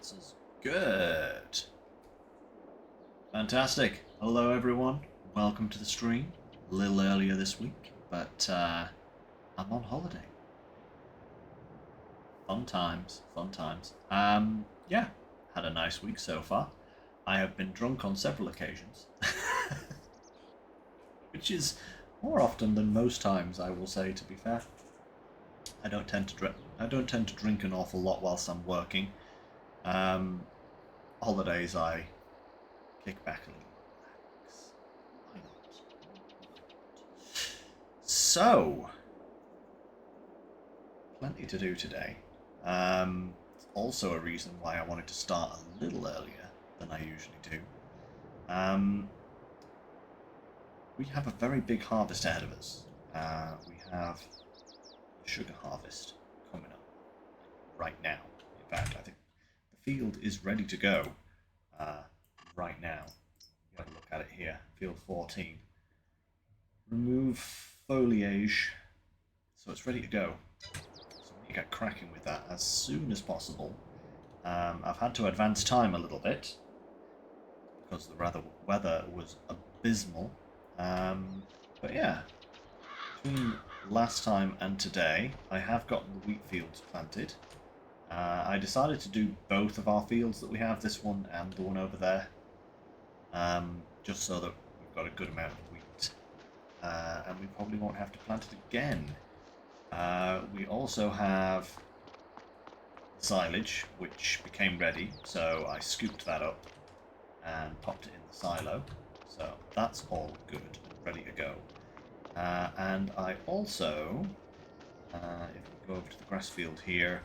That's as good. Fantastic. Hello, everyone. Welcome to the stream. A little earlier this week, but I'm on holiday. Fun times, fun times. Yeah, had a nice week so far. I have been drunk on several occasions, which is more often than most times, I will say. To be fair, I don't tend to drink. I don't tend to drink an awful lot whilst I'm working. Um, Holidays, I kick back a little. Why not? So, plenty to do today. It's also a reason why I wanted to start a little earlier than I usually do. We have a very big harvest ahead of us. We have the sugar harvest coming up right now. In fact, I think the field is ready to go right now. You have a look at it here, field 14. Remove foliage, so it's ready to go. So we need to get cracking with that as soon as possible. I've had to advance time a little bit because the weather was abysmal. But yeah, between last time and today, I have gotten the wheat fields planted. I decided to do both of our fields that we have, this one and the one over there, just so that we've got a good amount of wheat. And we probably won't have to plant it again. We also have silage, which became ready, so I scooped that up and popped it in the silo. So that's all good, ready to go. And I also, if we go over to the grass field here,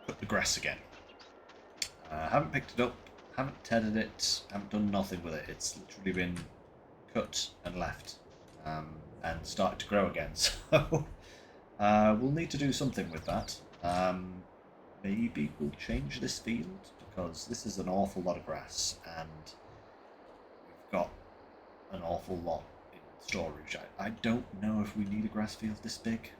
cut the grass again. Haven't picked it up, haven't tedded it, haven't done nothing with it. It's literally been cut and left and started to grow again. So we'll need to do something with that. Maybe we'll change this field because this is an awful lot of grass and we've got an awful lot in storage. I don't know if we need a grass field this big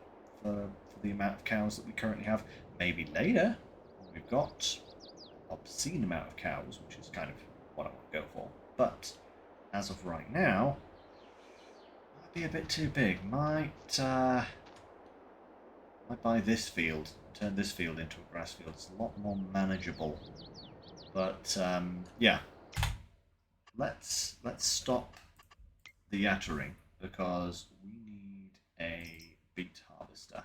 for the amount of cows that we currently have. Maybe later when we've got an obscene amount of cows, which is kind of what I want to go for. But as of right now, might be a bit too big. Might buy this field, turn this field into a grass field. It's a lot more manageable. But yeah, let's stop the yattering because we need a beet harvester.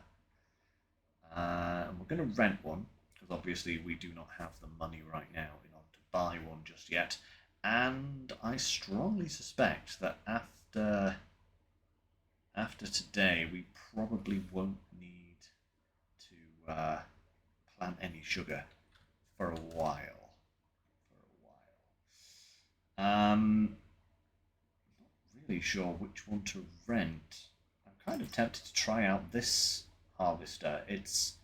And we're going to rent one because obviously we do not have the money right now in order to buy one just yet. And I strongly suspect that after today we probably won't need to plant any sugar for a while. Not really sure which one to rent. I'm kind of tempted to try out this harvester. It's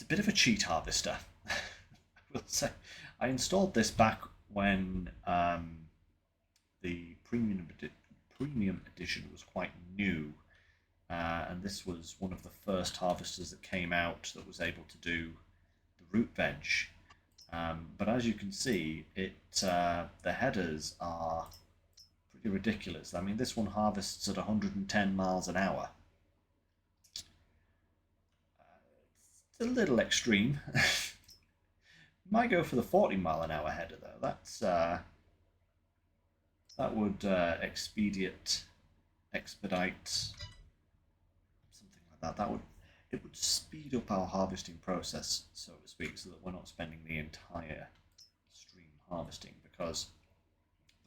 a bit of a cheat harvester, I will say. I installed this back when the premium edition was quite new, and this was one of the first harvesters that came out that was able to do the root veg. But as you can see, the headers are pretty ridiculous. I mean, this one harvests at 110 miles an hour. It's a little extreme. Might go for the 40-mile-an-hour header though. That would expedite something like that. It would speed up our harvesting process, so to speak, so that we're not spending the entire stream harvesting, because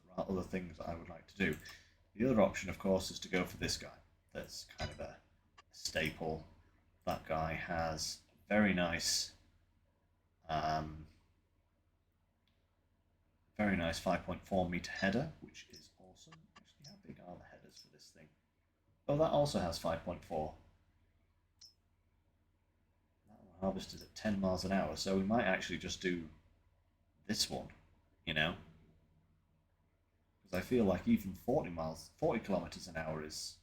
there are other things that I would like to do. The other option, of course, is to go for this guy. That's kind of a staple. That guy has very nice 5.4 meter header, which is awesome. Actually, how big are the headers for this thing? Oh, that also has 5.4. Harvested at 10 miles an hour, so we might actually just do this one, you know, because I feel like even 40 kilometers an hour is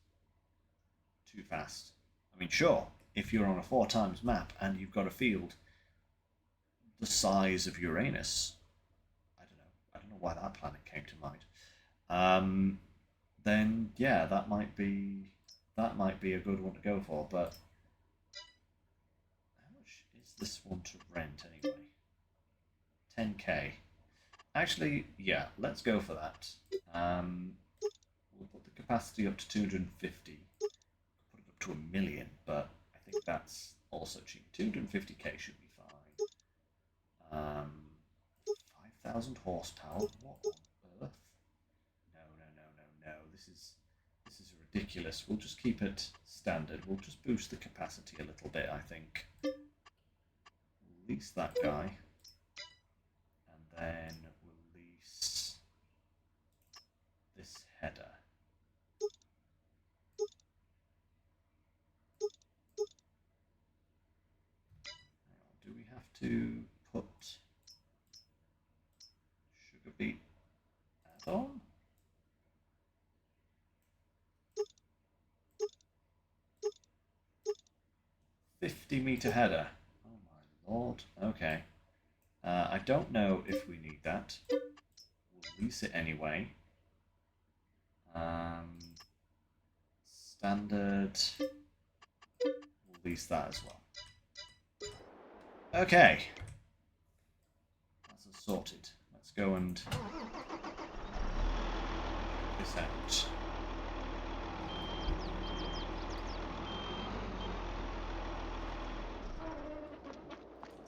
too fast. I mean, sure, if you're on a 4x map and you've got a field the size of Uranus, I don't know why that planet came to mind. Then yeah, that might be a good one to go for. But how much is this one to rent anyway? 10k. Actually, yeah, let's go for that. We'll put the capacity up to 250. Put it up to 1 million, but I think that's also cheap. 250k should be fine. 5,000 horsepower. What on earth? No. This is ridiculous. We'll just keep it standard. We'll just boost the capacity a little bit, I think. Release that guy. And then release this header. Do we have to put sugar beet add-on? $50-meter header. Oh my lord. Okay. I don't know if we need that. We'll release it anyway. Standard. We'll release that as well. Okay. That's sorted. Let's go and check this out. It's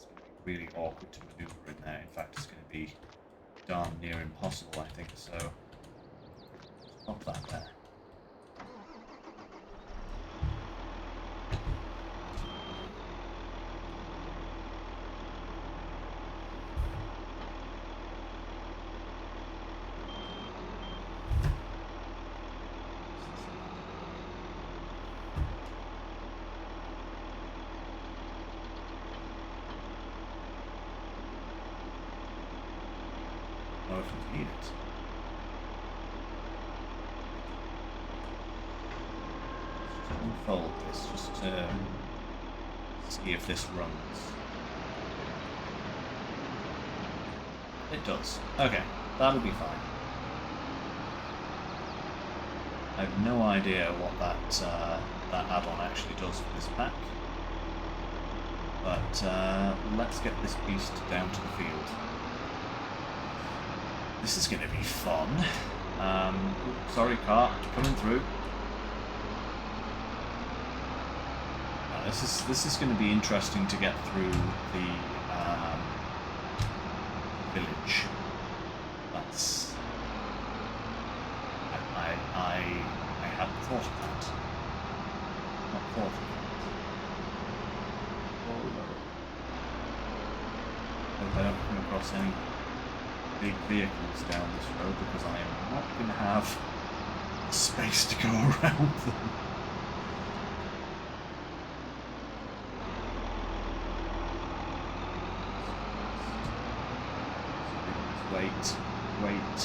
going to be really awkward to maneuver in there. In fact, it's going to be darn near impossible, I think, so pop that there. Know if we need it. Just unfold this just to see if this runs. It does. Okay, that'll be fine. I have no idea what that add-on actually does for this pack. But let's get this beast down to the field. This is going to be fun. Sorry, cart, coming through. This is going to be interesting to get through the village. That's I hadn't thought of that. Not thought of that. Oh no. Hope I don't come across any big vehicles down this road because I am not going to have space to go around them. Wait.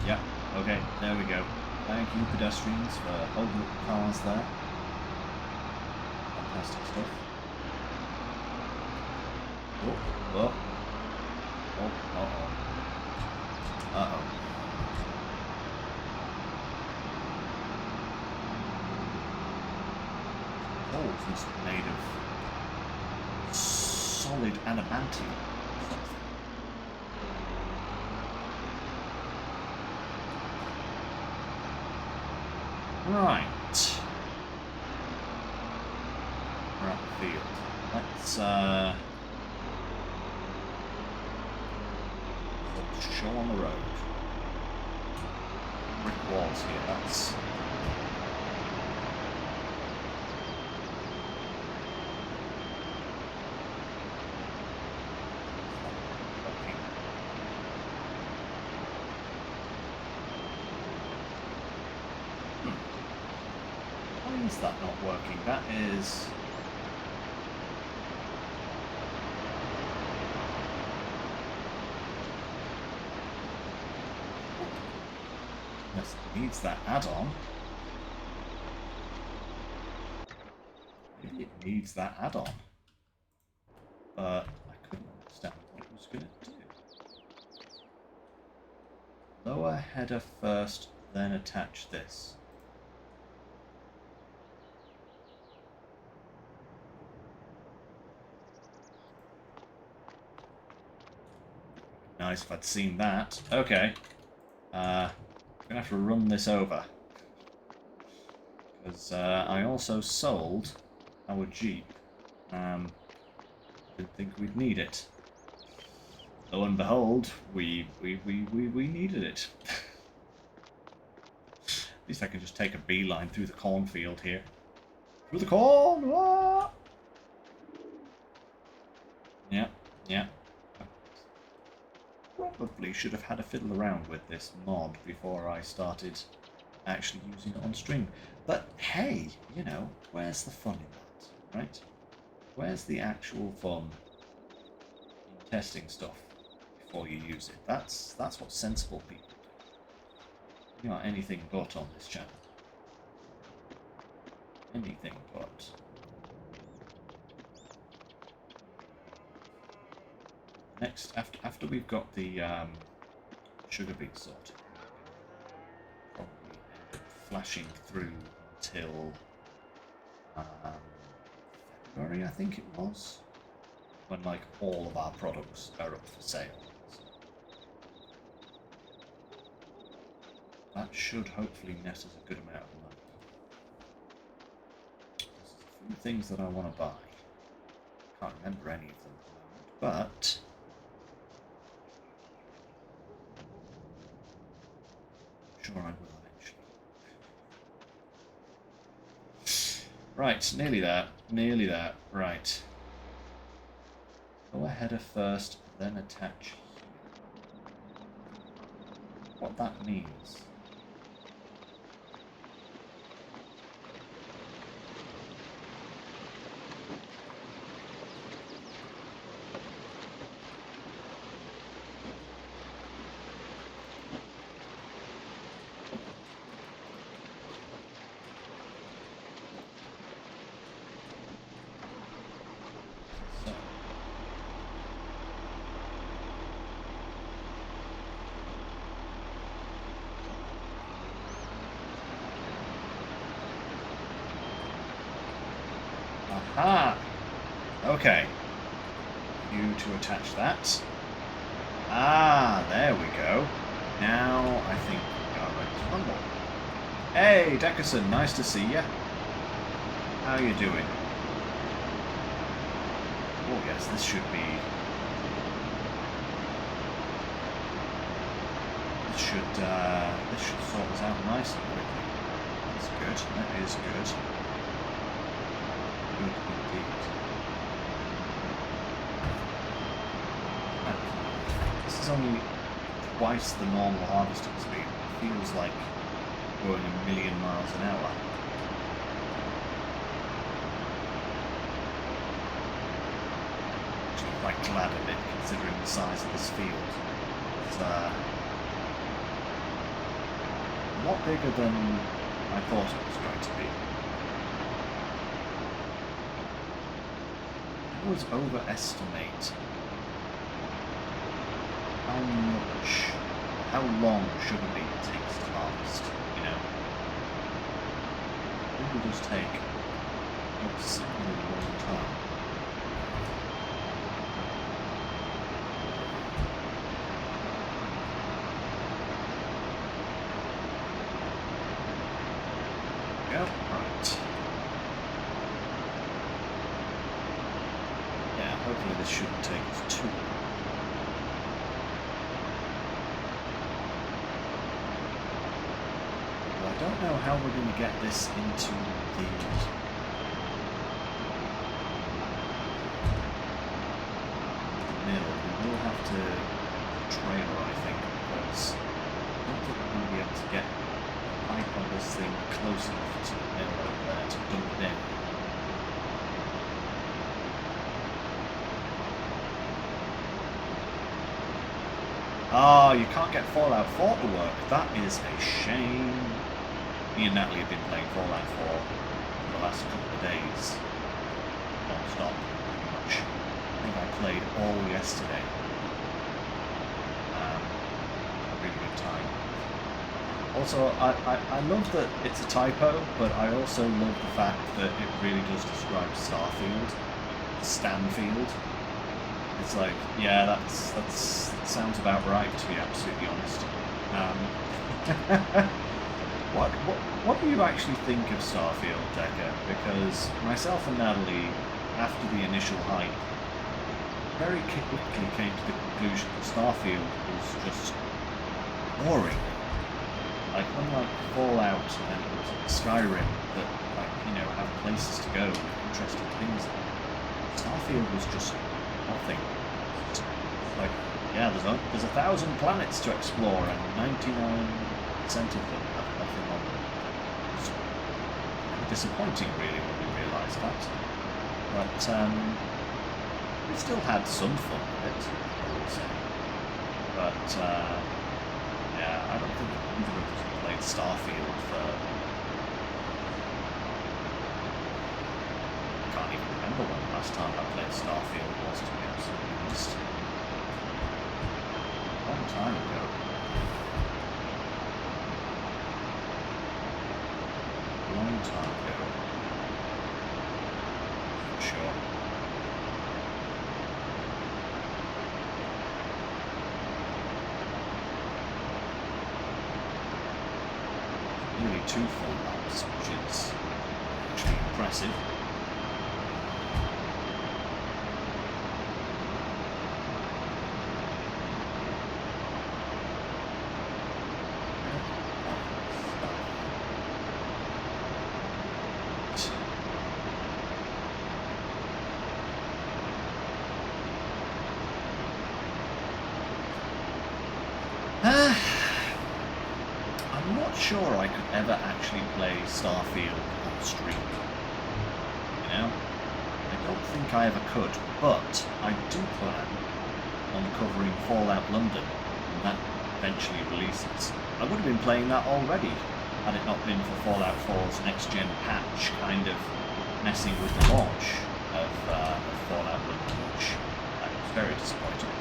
Yeah, okay, there we go. Thank you, pedestrians, for holding up the cars there. Fantastic stuff. Oh. Uh-oh. Holes must be made of solid adamantium. Right. We're at the field. Let's show on the road. Brick walls here, that's why is that not working? That is yes, it needs that add-on. Maybe it needs that add-on. But I couldn't understand what it was going to do. Lower header first, then attach this. Nice if I'd seen that. Okay. I'm going to have to run this over. Because I also sold our Jeep. Didn't think we'd need it. Lo and behold, we needed it. At least I can just take a beeline through the cornfield here. Through the corn! Ah! Yeah, yeah. Probably should have had a fiddle around with this mod before I started actually using it on stream. But hey, you know, where's the fun in that, right? Where's the actual fun in testing stuff before you use it? That's what sensible people do. We are anything but on this channel. Anything but. Next, after we've got the sugar beet sorted, probably end up flashing through until February, I think it was, when like all of our products are up for sale. That should hopefully net us a good amount of money. There's a few things that I want to buy. Can't remember any of them at the moment, but I'm sure I will eventually. Right, nearly there. Nearly there. Right. Go header first, then attach. What that means. Aha! Okay. You to attach that. Ah, there we go. Now I think we are ready to rumble. Hey, Deckerson, nice to see you. How you doing? Oh yes, this should be. This should sort us out nice and quickly. That's good. That is good. Good indeed. This is only twice the normal harvesting speed. It feels like going a million miles an hour. Actually quite glad of it considering the size of this field. It's a lot bigger than I thought it was going to be. I always overestimate how long sugar beet takes to harvest, you know. It really does take a simply long time. Yeah, right. Yeah, hopefully this shouldn't take us too long. I don't know how we're going to get this into the mill. We will have to trailer, I think, because I don't think we're going to be able to get the pipe on this thing close enough to the mill over there to dump it in. Oh, you can't get Fallout 4 to work. That is a shame. Me and Natalie have been playing Fallout 4 for the last couple of days. non-stop, pretty much. I think I played all yesterday. A really good time. Also, I love that it's a typo, but I also love the fact that it really does describe Starfield, Stanfield. It's like, yeah, that sounds about right, to be absolutely honest. What do you actually think of Starfield, Decker? Because myself and Natalie, after the initial hype, very quickly came to the conclusion that Starfield was just boring. Like, unlike Fallout and Skyrim, that, like, you know, have places to go and interesting things, Starfield was just nothing. Like, yeah, there's 1,000 planets to explore, and 99% of them have nothing on them. It's disappointing, really, when we realised that. But we still had some fun with it, I would say. But yeah, I don't think either of us played Starfield for... I can't even remember when the last time I played Starfield was, to be absolutely honest. A long time ago. A long time ago. For sure. Nearly 2 full laps, which is actually impressive. I'm not sure I could ever actually play Starfield on stream. You know? I don't think I ever could, but I do plan on covering Fallout London when that eventually releases. I would have been playing that already had it not been for Fallout 4's next-gen patch kind of messing with the launch of Fallout London, which I was very disappointed with.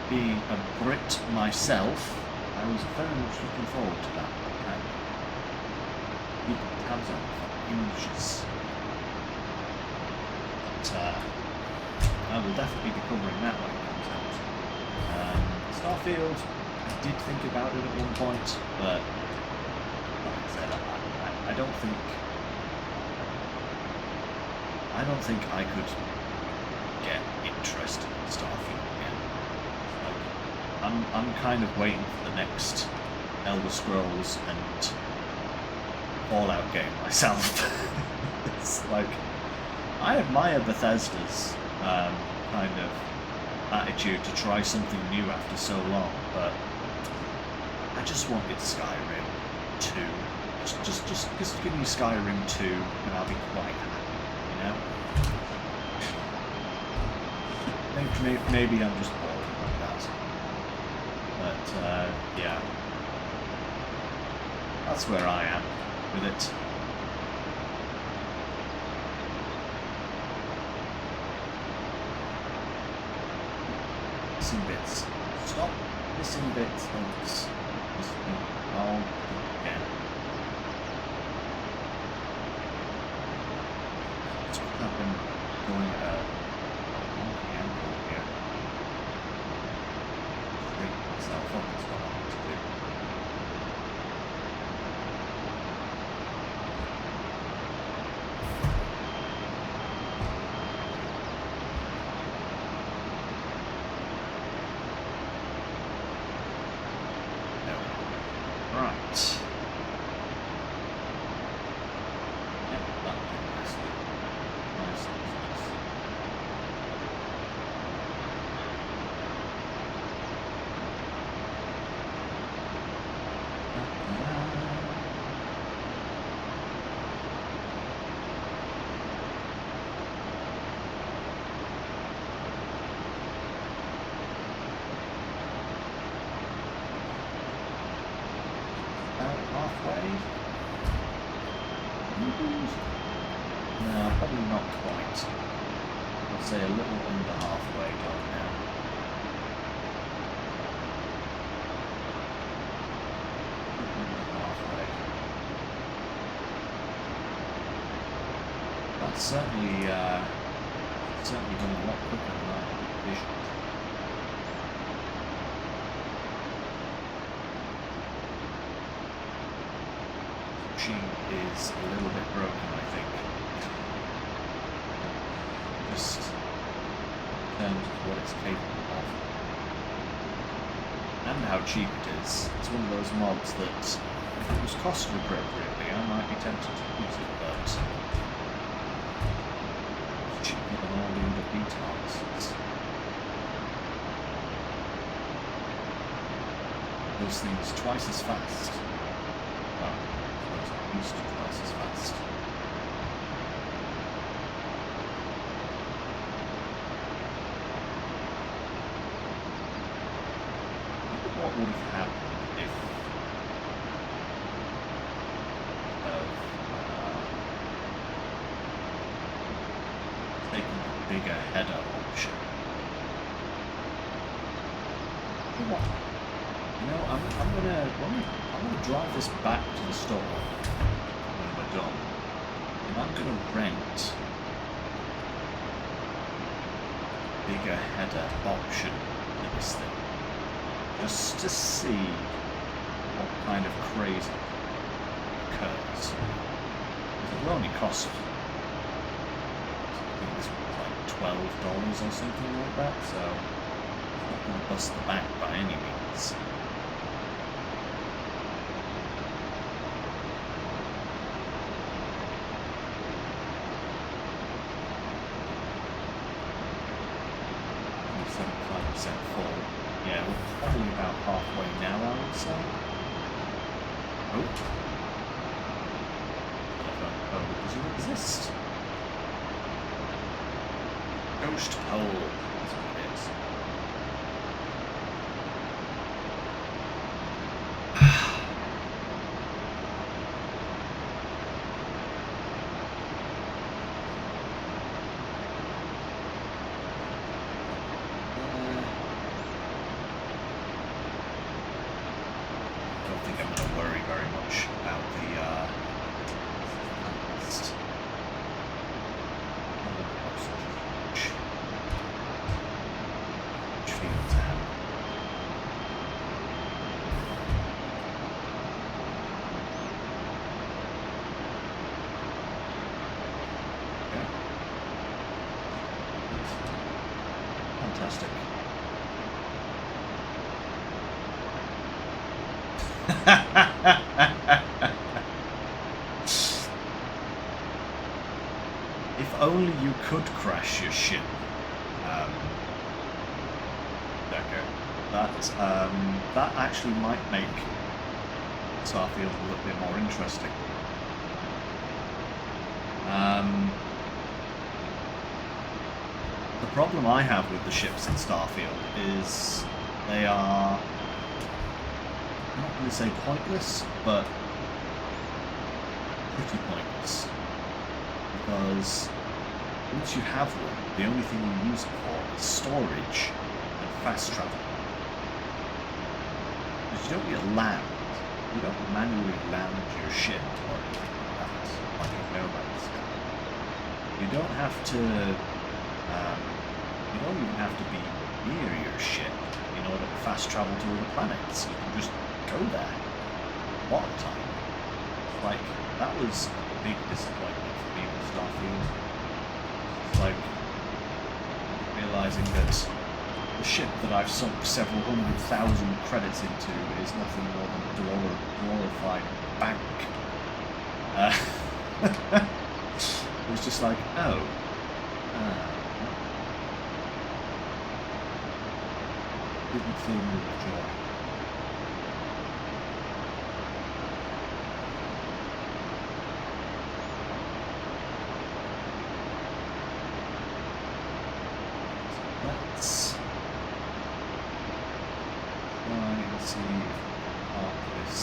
Being a Brit myself, I was very much looking forward to that. Keeping tabs on images. But I will definitely be covering that when it comes out. Starfield, I did think about it at one point, but like I said, I don't think I could get interested in Starfield again. I'm kind of waiting for the next Elder Scrolls and Fallout game myself. It's like, I admire Bethesda's kind of attitude to try something new after so long, but I just wanted Skyrim 2. Just give me Skyrim 2 and I'll be quite happy, you know? Maybe I'm just bored like that. But yeah, that's where I am with it. Missing bits. Stop missing bits. Thanks. Oh, again. What's happened going angle here? Straighten myself up is what I want to do. Right. Yep, that did nicely. Nice. No, probably not quite. I'd say a little under halfway gone now. Halfway. That's certainly gone a lot quicker than I envisioned. The machine is a little bit broken, I think. Just in terms of what it's capable of. And how cheap it is. It's one of those mods that, if it was costed appropriately, I might be tempted to use it, but it's cheaper than all the other beta harvesters. Those things twice as fast. Well, at least twice as fast. What would have happened if taking the bigger header option? You know, I'm gonna drive this back to the store when we're done, and I'm gonna rent bigger header option for this thing. Just to see what kind of crazy occurs. It will only cost, I think this was like $12 or something like that, so it's not going to bust the bank by any means. Full. Yeah, we're probably about halfway now, I would say. Oh, does it exist? Ghost pole. That's what it is. Fantastic. If only you could crash your ship, that actually might make Starfield a little bit more interesting. The problem I have with the ships in Starfield is they are, I'm not going to say pointless, but pretty pointless. Because once you have one, the only thing you use it for is storage and fast travel. Because you don't get land. You don't manually land your ship or anything like that, like in No Man's Sky. You don't have to, you don't even have to be near your ship in order to fast travel to other planets. You can just go there. A lot of time. Like, that was a big disappointment for me with Starfield. It's like realising that the ship that I've sunk several 100,000 credits into is nothing more than a glorified bank. It was just like, oh. Didn't fill me with joy. Let's try and see if this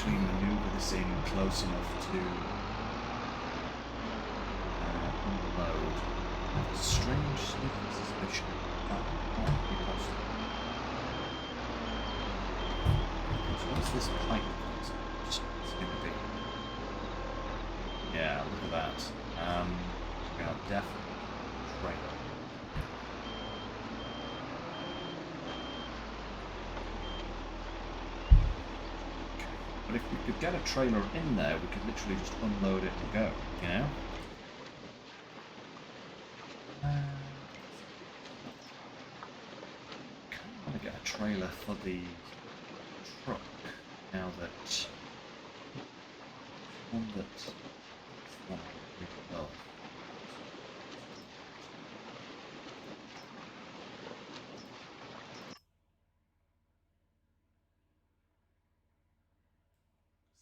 actually manoeuvre this in close enough to unload. I have a strange sneaking suspicion that might be possible. So once this pipe comes out, it's going to be... Yeah, look at that. We are definitely a trailer. But if we could get a trailer in there, we could literally just unload it and go, you know? I kind of want to get a trailer for the truck now that one that one really well.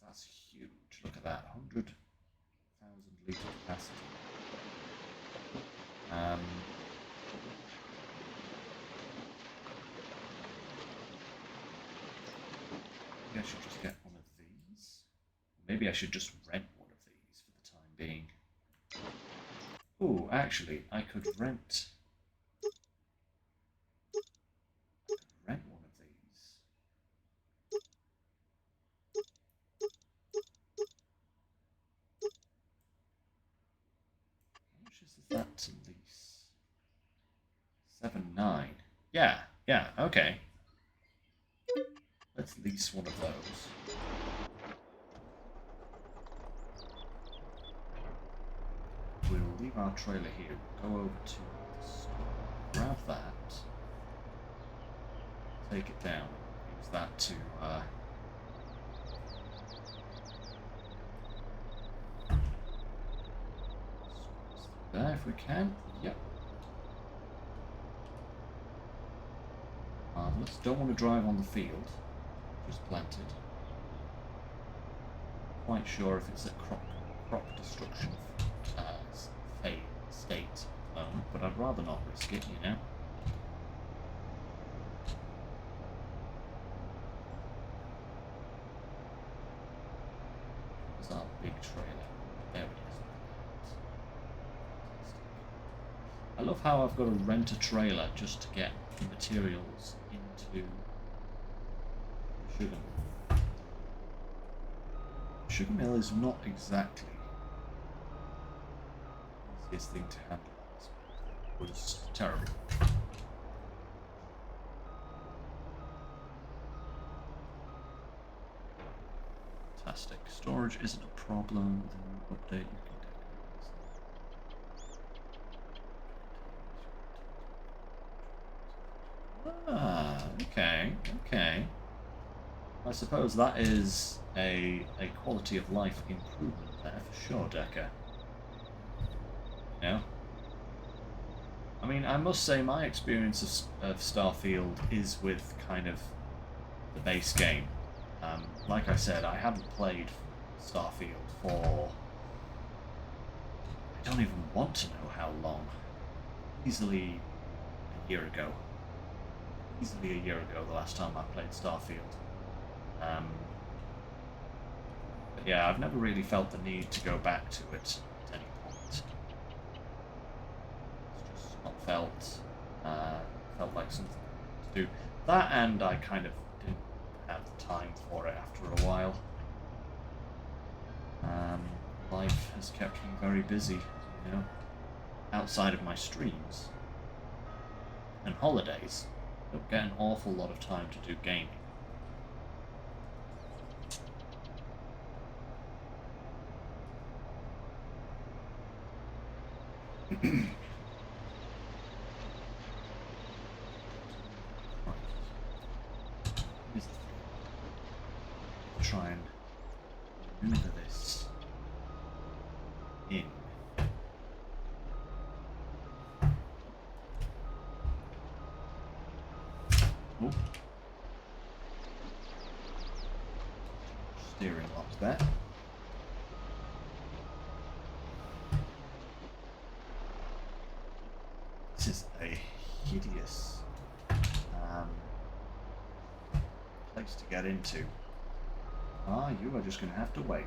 That's huge. Look at that, 100,000 litre capacity. Maybe I should just get one of these. Maybe I should just rent one of these for the time being. Oh, actually, I could rent one of these. How much is that to lease? 7.9. Yeah, okay. Let's lease one of those. We'll leave our trailer here, go over to the store, grab that, take it down, use that to there if we can. Yep. Marvellous. Don't want to drive on the field, just planted. Quite sure if it's a crop destruction state at the moment, but I'd rather not risk it, you know. There's our big trailer. There it is. I love how I've got to rent a trailer just to get materials into the sugar mill. The sugar mill is not exactly the easiest thing to handle. It was terrible. Fantastic. Storage isn't a problem. With a new update, you can okay. I suppose that is a quality of life improvement there for sure, Decker. Yeah. I mean, I must say my experience of Starfield is with kind of the base game. Like I said, I haven't played Starfield for... I don't even want to know how long. Easily a year ago. The last time I played Starfield. But yeah, I've never really felt the need to go back to it at any point. It's just not felt like something to do. That, and I kind of didn't have the time for it after a while. Life has kept me very busy, you know. Outside of my streams and holidays, I don't get an awful lot of time to do gaming. Try and maneuver this in. Oh. Steering lock there. This is a hideous place to get into. Ah, you are just going to have to wait.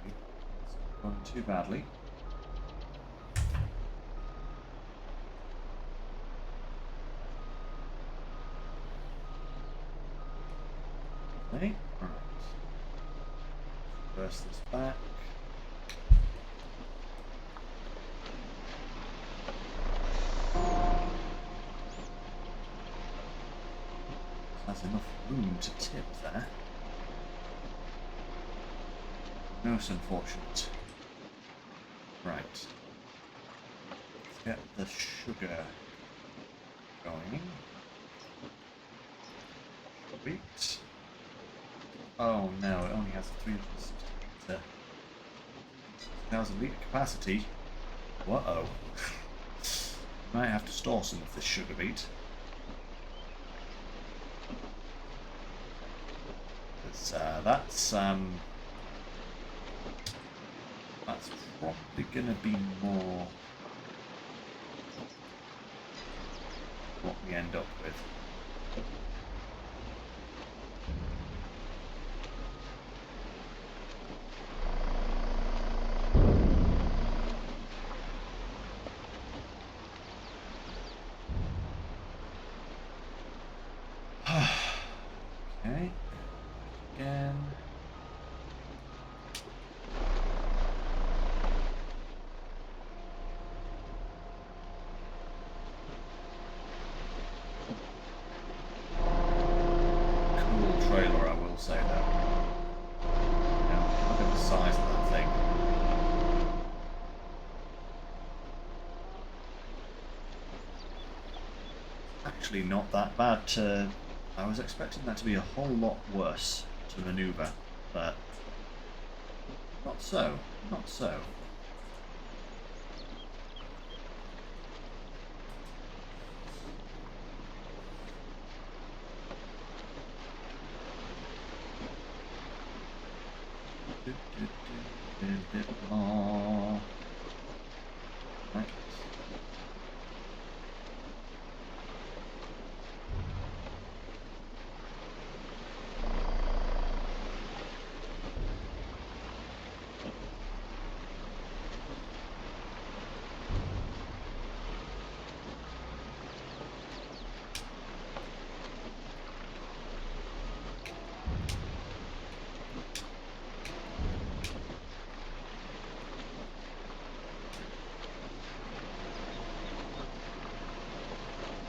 It's not going too badly. Okay, right. Reverse this back. That's enough room to tip there. Most unfortunate. Right. Let's get the sugar going. Wheat. Oh no, it only has a 3,000 litre capacity. Whoa. Might have to store some of this sugar beet. Because that's probably going to be more what we end up with. Okay. Again. Cool trailer, I will say that. Now, look at the size of that thing. Actually not that bad. I was expecting that to be a whole lot worse to manoeuvre, but not so. Not so. A bit more. Right.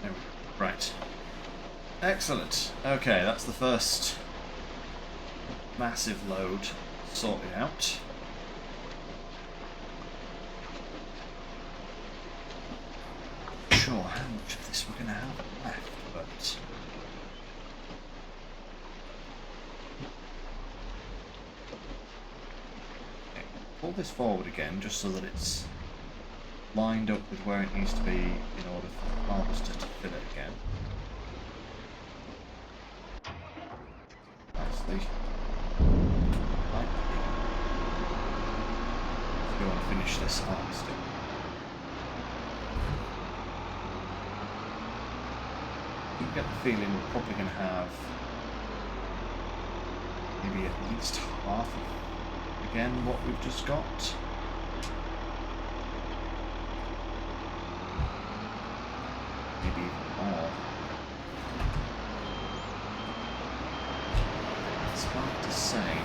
There we go. Right. Excellent. Okay, that's the first massive load sorted out. Not sure how much of this we're going to have left, but okay, pull this forward again just so that it's lined up with where it needs to be in order for the harvester to fill it again. Nicely. Right. If you want to finish this harvesting. You get the feeling we're probably going to have maybe at least half of, again, what we've just got. Maybe even more. It's hard to say.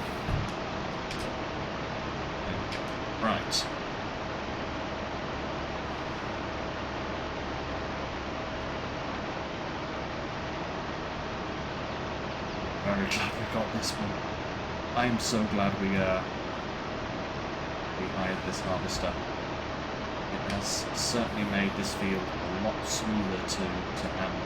Right. Very glad we got this one. I am so glad we hired this harvester. It has certainly made this field a lot smoother to handle.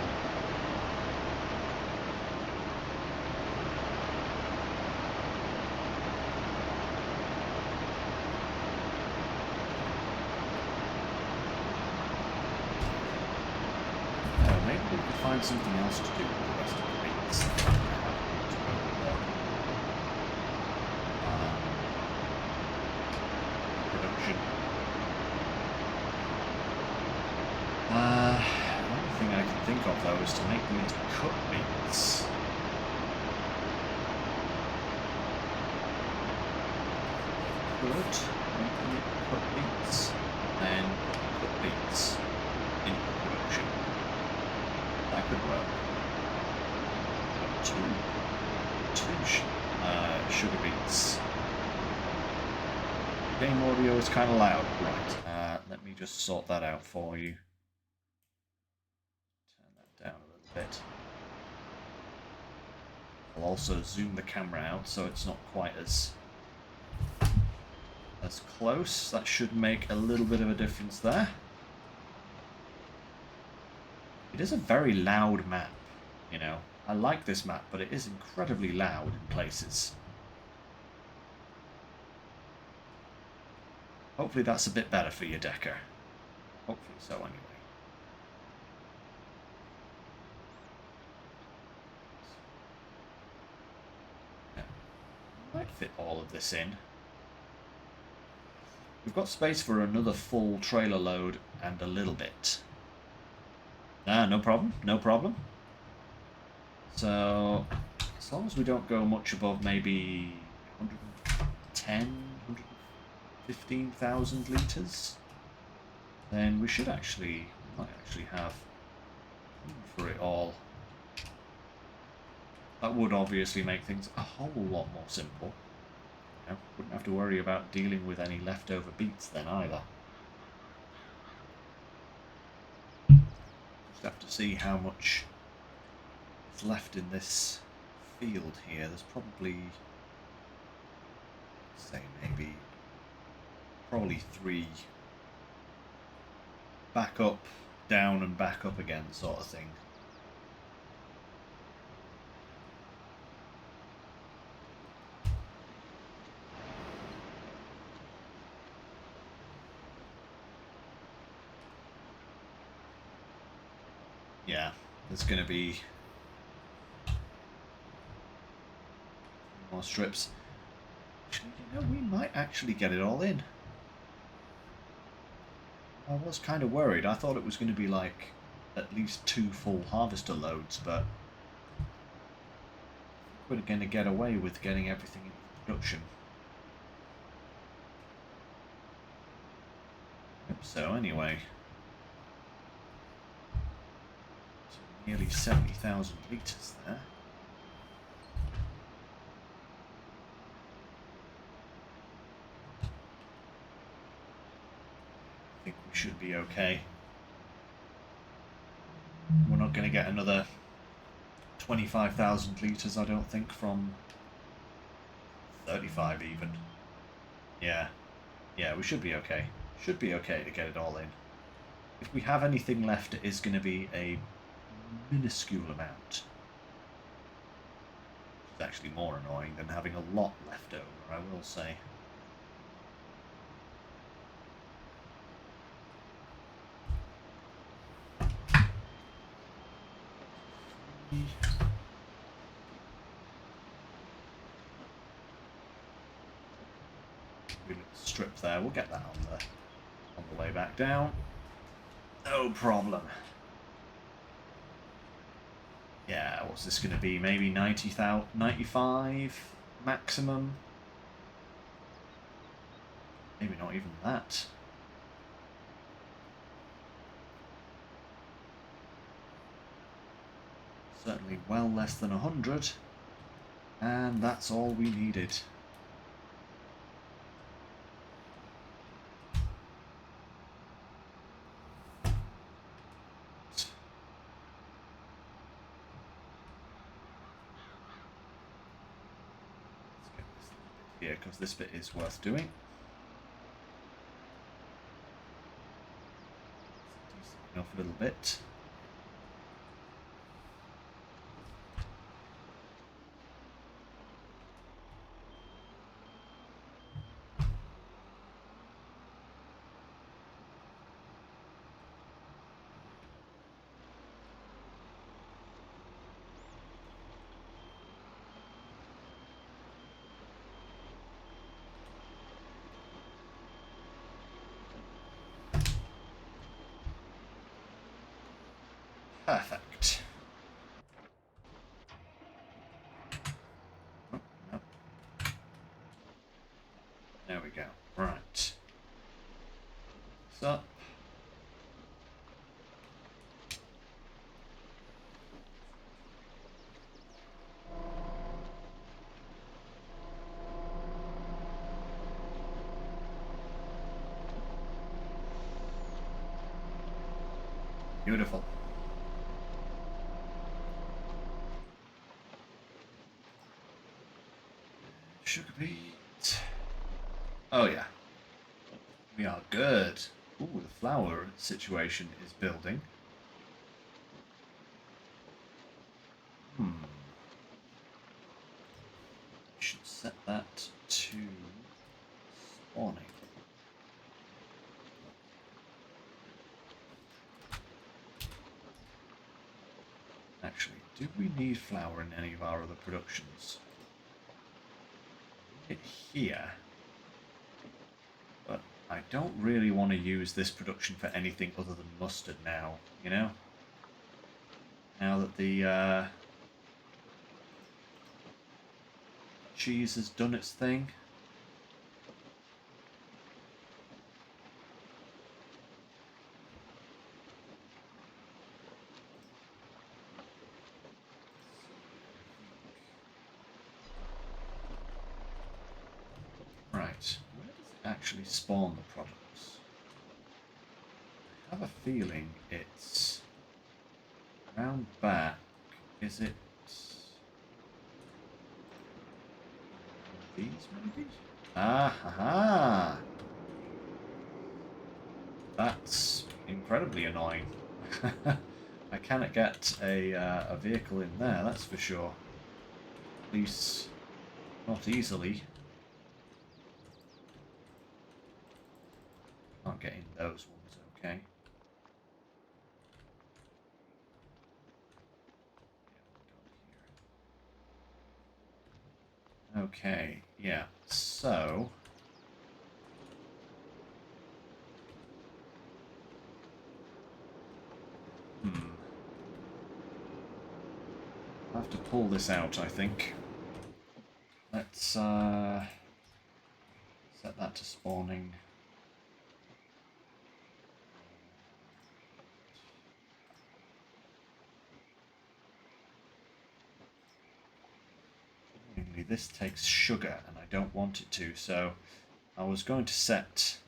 Maybe we could find something else to do with the rest of the beats. Production. think of though is to make them into cut beats. Good. Make them into cut beats. Then cut beats into production. That could work. Two sugar beets. Game audio is kind of loud. Right. Let me just sort that out for you. Turn that down a little bit. I'll also zoom the camera out so it's not quite as close. That should make a little bit of a difference there. It is a very loud map, you know. I like this map, but it is incredibly loud in places. Hopefully that's a bit better for you, Decker. Hopefully so, anyway. Yeah. Might fit all of this in. We've got space for another full trailer load and a little bit. No problem, no problem. So, as long as we don't go much above maybe 110, 115,000 litres, then we might actually have room for it all. That would obviously make things a whole lot more simple. You know, wouldn't have to worry about dealing with any leftover beets then either. Just have to see how much is left in this field here. There's probably, say probably 3 back up, down and back up again sort of thing. Yeah, there's going to be more strips. Actually, you know, we might actually get it all in. I was kind of worried. I thought it was going to be like at least 2 full harvester loads, but we're going to get away with getting everything into production. So anyway, nearly 70,000 litres there. I think we should be okay. We're not going to get another 25,000 litres, I don't think, from 35 even. Yeah, we should be okay. Should be okay to get it all in. If we have anything left, it is going to be a minuscule amount. It's actually more annoying than having a lot left over, I will say. Strip there, we'll get that on the way back down. No problem. Yeah, what's this going to be? Maybe 90,000, 95 maximum? Maybe not even that. Certainly well less than 100. And that's all we needed. Here, because this bit is worth doing. Off a little bit. Perfect. Oh, no. There we go. Right. What's up? Beautiful. Sugar beet. Oh yeah. We are good. Ooh, the flower situation is building. Should set that to spawning. Actually, do we need flour in any of our other productions? It here, but I don't really want to use this production for anything other than mustard now, you know? Now that the cheese has done its thing. Right, where does it actually spawn the products? I have a feeling it's round back. Is it these maybe? Ah, ha. That's incredibly annoying. I cannot get a vehicle in there, that's for sure. At least not easily. Can't get in those ones, okay. Okay, yeah, so I'll have to pull this out, I think. Let's set that to spawning. This takes sugar, and I don't want it to, so I was going to set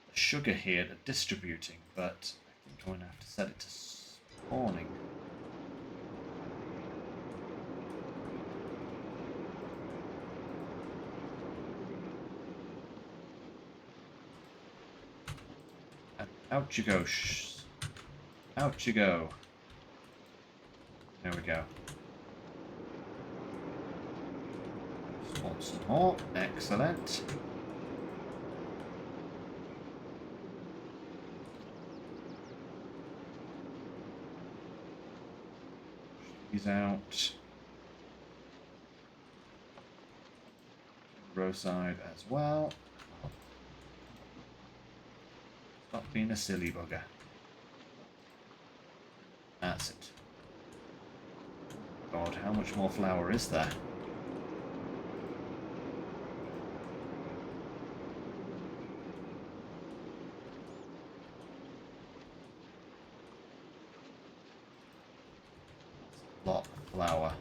the sugar here to distributing, but I think I'm going to have to set it to spawning. And out you go. Out you go. There we go. Spawn some more. Excellent. These out. Row side as well. Stop being a silly bugger. That's it. God, how much more flour is there? That's a lot of flour.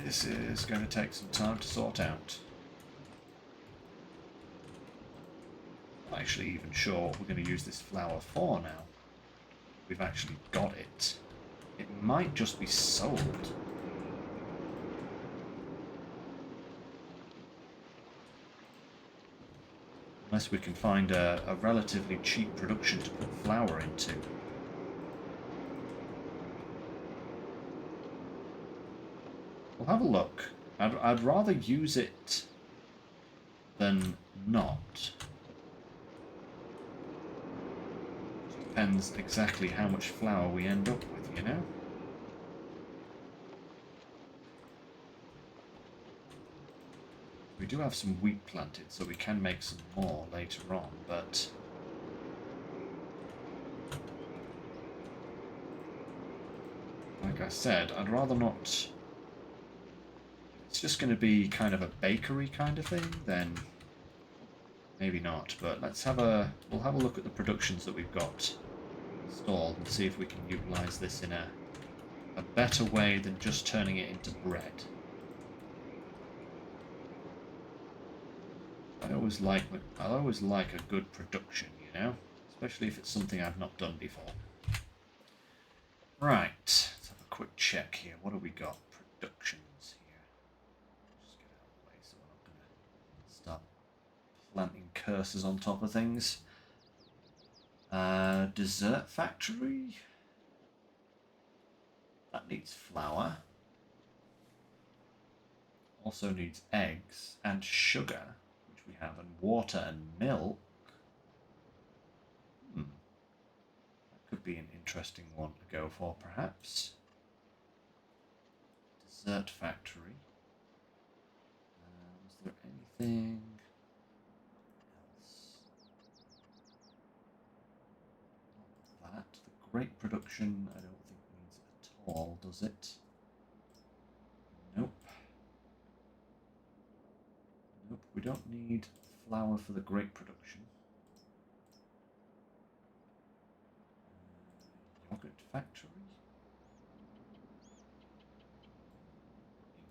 This is going to take some time to sort out. I'm not actually even sure what we're going to use this flour for now. We've actually got it. It might just be sold. Unless we can find a relatively cheap production to put flour into. We'll have a look. I'd rather use it than not. Depends exactly how much flour we end up with, you know? We do have some wheat planted, so we can make some more later on, but like I said, I'd rather not. If it's just going to be kind of a bakery kind of thing, then maybe not. But we'll have a look at the productions that we've got installed and see if we can utilise this in a better way than just turning it into bread. I always like a good production, you know, especially if it's something I've not done before. Right, let's have a quick check here. What have we got? Productions here. Just get out of the way so we're not going to start planting curses on top of things. Dessert factory. That needs flour. Also needs eggs and sugar, which we have, and water and milk. That could be an interesting one to go for, perhaps. Dessert factory. Was there anything else? Not that. The grape production, I don't think needs it at all, does it? Nope. Nope, we don't need flour for the grape production. Yogurt factory.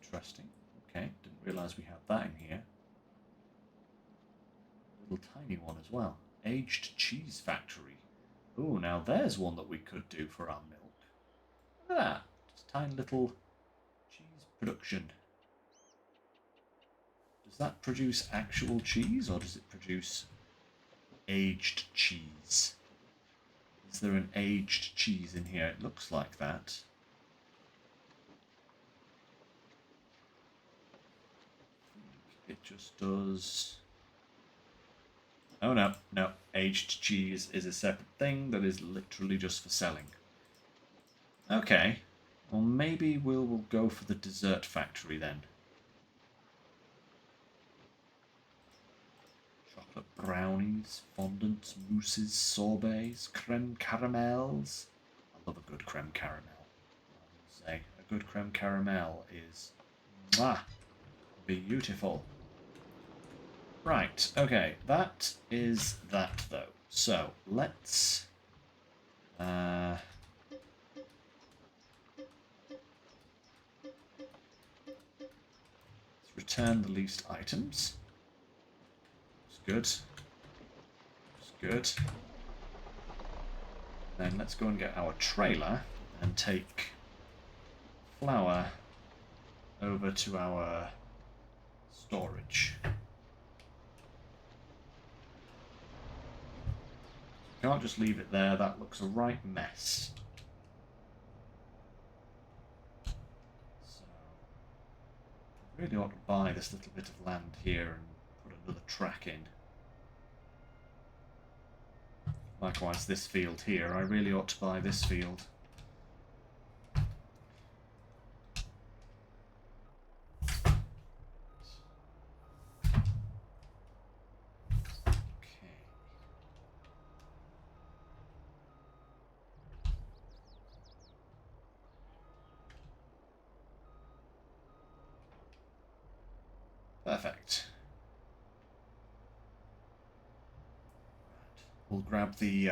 Interesting. Okay, didn't realise we had that in here. A little tiny one as well. Aged cheese factory. Oh, now there's one that we could do for our milk. Look at that. Just a tiny little cheese production. Does that produce actual cheese, or does it produce aged cheese? Is there an aged cheese in here? It looks like that. It just does... Oh no, no. Aged cheese is a separate thing that is literally just for selling. Okay. Well, maybe we'll go for the dessert factory then. Chocolate brownies, fondants, mousses, sorbets, creme caramels. I love a good creme caramel. I would say a good creme caramel is mwah, beautiful. Right, okay, that is that though. So let's return the leased items. It's good. It's good. Then let's go and get our trailer and take flour over to our storage. Can't just leave it there, that looks a right mess. So, I really ought to buy this little bit of land here and put another track in. Likewise this field here, I really ought to buy this field. Perfect. We'll grab the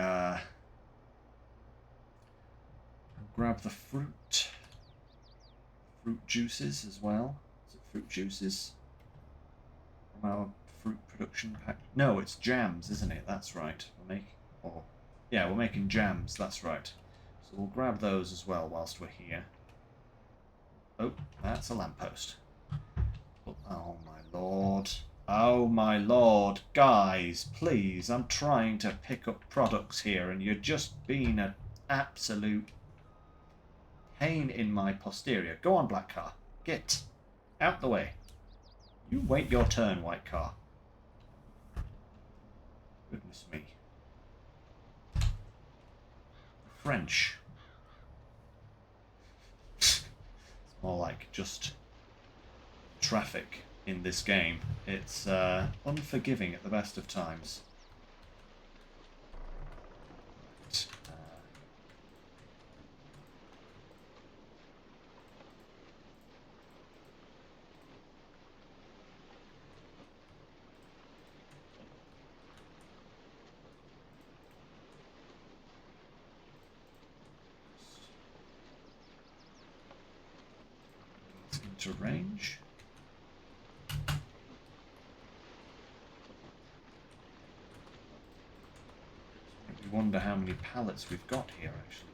fruit juices as well. Is it fruit juices from our fruit production pack? No, it's jams, isn't it? That's right. We're making jams. That's right. So we'll grab those as well whilst we're here. Oh, that's a lamppost. Oh my lord. Oh my lord. Guys, please, I'm trying to pick up products here and you're just being an absolute pain in my posterior. Go on, black car. Get out the way. You wait your turn, white car. Goodness me. French. It's more like just traffic. in this game. It's unforgiving at the best of times. Right. Into range. We wonder how many pallets we've got here, actually.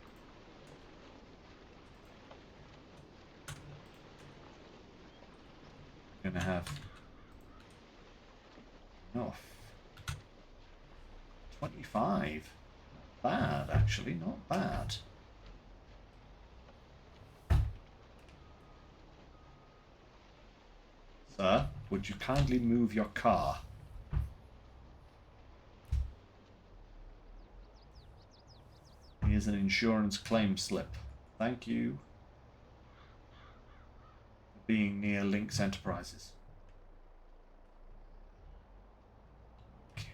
We're going to have enough. 25. Not bad, actually, not bad. Sir, would you kindly move your car? Here's an insurance claim slip. Thank you for being near Lynx Enterprises. Okay,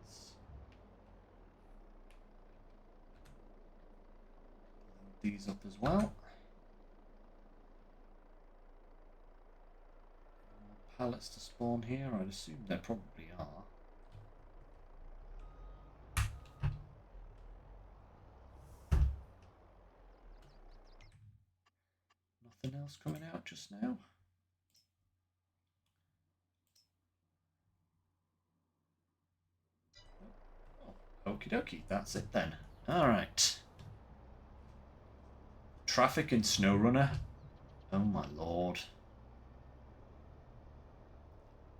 let's load these up as well. More pallets to spawn here? I'd assume there probably are. Nothing else coming out just now? Oh, okie dokie, that's it then. Alright. Traffic in SnowRunner? Oh my lord.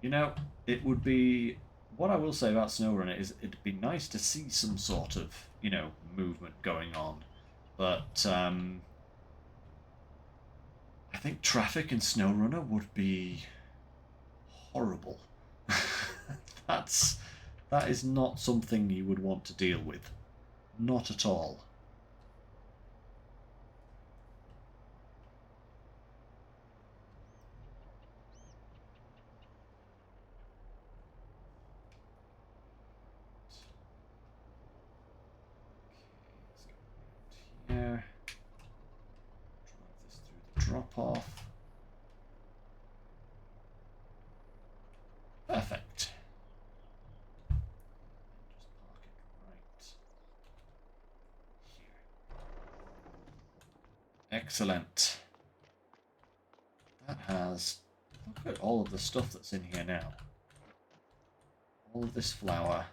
You know, it would be... What I will say about SnowRunner is it'd be nice to see some sort of, you know, movement going on. But, I think traffic in SnowRunner would be horrible. That is not something you would want to deal with. Not at all. Here. Drive this through the drop-off. Perfect. Just park it right here. Excellent. That has... Look at all of the stuff that's in here now. All of this flour.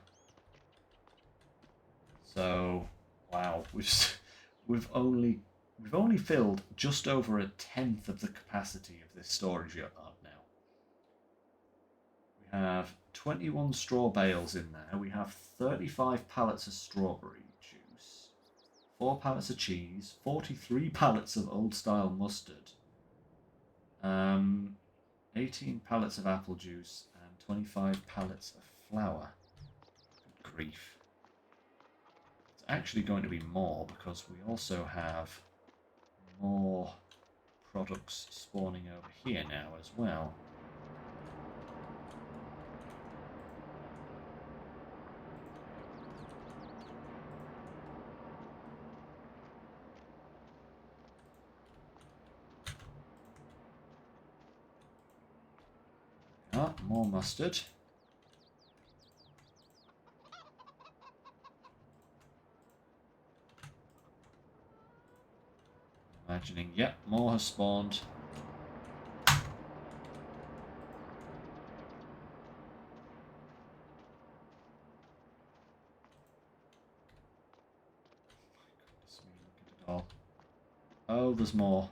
So, wow, we've only filled just over 1/10 of the capacity of this storage yard now. We have 21 straw bales in there. We have 35 pallets of strawberry juice, 4 pallets of cheese, 43 pallets of old style mustard, 18 pallets of apple juice, and 25 pallets of flour. Good grief. It's actually going to be more because we also have more products spawning over here now as well. Ah, more mustard. Imagining, yep, more has spawned. Look at it all. Oh, there's more.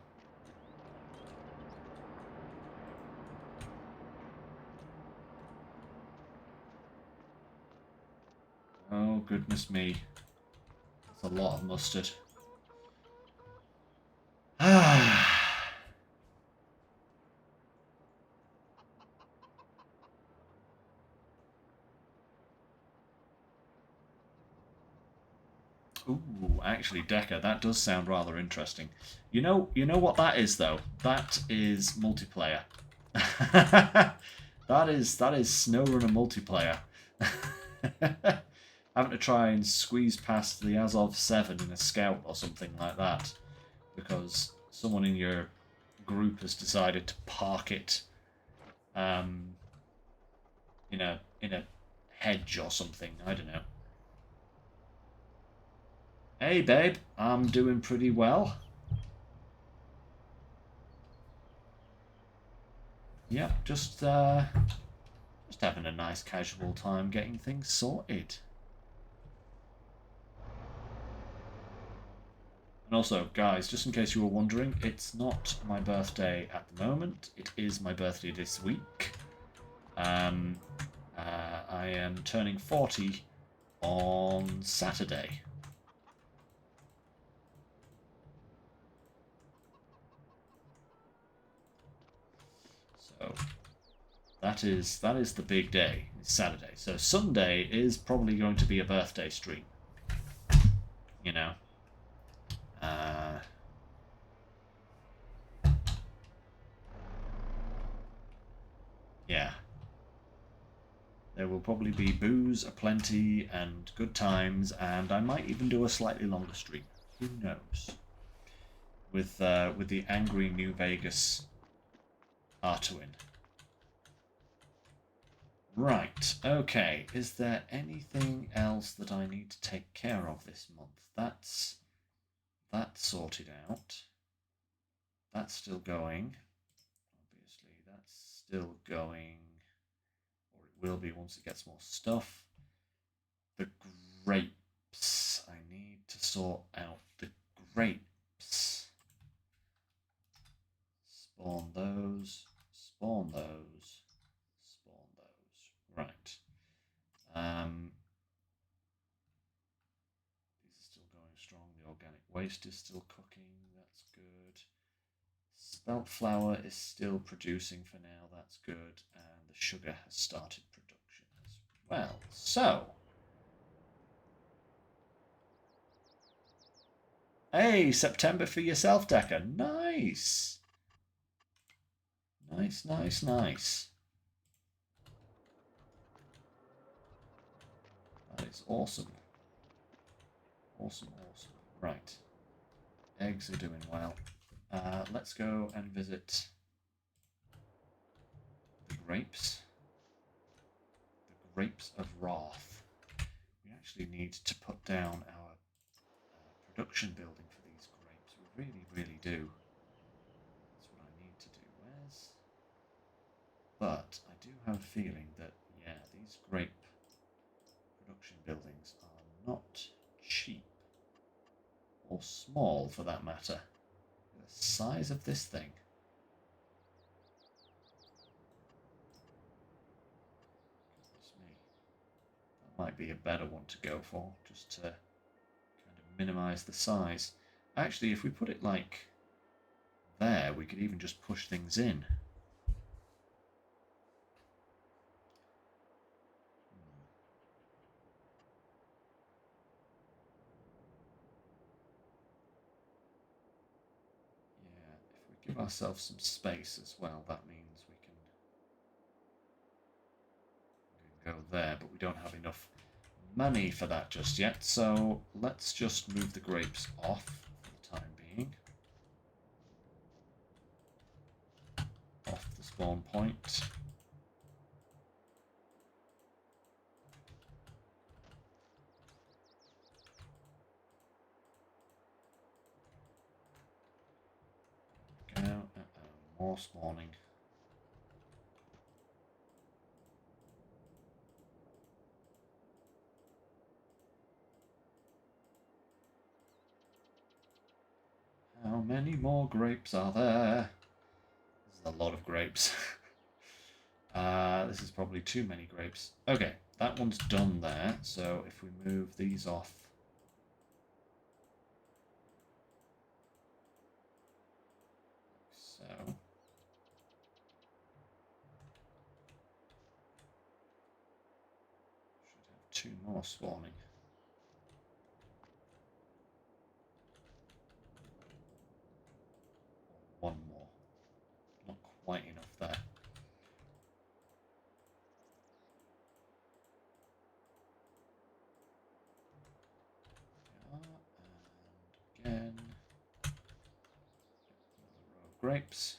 Oh, goodness me. That's a lot of mustard. Ooh, actually, Decker, that does sound rather interesting. You know what that is, though? That is multiplayer. That is SnowRunner multiplayer. Having to try and squeeze past the Azov 7 in a scout or something like that because someone in your group has decided to park it in a hedge or something. I don't know. Hey babe, I'm doing pretty well. Yep, just having a nice casual time getting things sorted. And also, guys, just in case you were wondering, it's not my birthday at the moment. It is my birthday this week. I am turning 40 on Saturday. So that is the big day. It's Saturday. So Sunday is probably going to be a birthday stream. You know. Yeah. There will probably be booze aplenty and good times, and I might even do a slightly longer stream. Who knows? With the angry New Vegas Artuin. Right, okay. Is there anything else that I need to take care of this month? That's sorted out. That's still going. Obviously, that's still going. Or it will be once it gets more stuff. The grapes. I need to sort out the grapes. Spawn those. Spawn those. Spawn those. Right. These are still going strong. The organic waste is still cooking. That's good. Spelt flour is still producing for now. That's good. And the sugar has started production as well. So, hey, September for yourself, Decker. Nice. Nice, nice, nice. That is awesome. Awesome, awesome. Right. Eggs are doing well. Let's go and visit the grapes. The grapes of Wrath. We actually need to put down our production building for these grapes. We really, really do. That's what I need to do. But I do have a feeling that, yeah, these grape production buildings are not cheap. Or small, for that matter. The size of this thing. Goodness me. That might be a better one to go for, just to kind of minimize the size. Actually, if we put it like there, we could even just push things in. Yeah, if we give ourselves some space as well, that means we can go there, but we don't have enough money for that just yet, so let's just move the grapes off for the time being. Off the spawn point. Go. More spawning. How many more grapes are there? This is a lot of grapes. This is probably too many grapes. Okay, that one's done there. So if we move these off. So. Should have 2 more spawning. Or 1 more. Not quite enough there. grapes.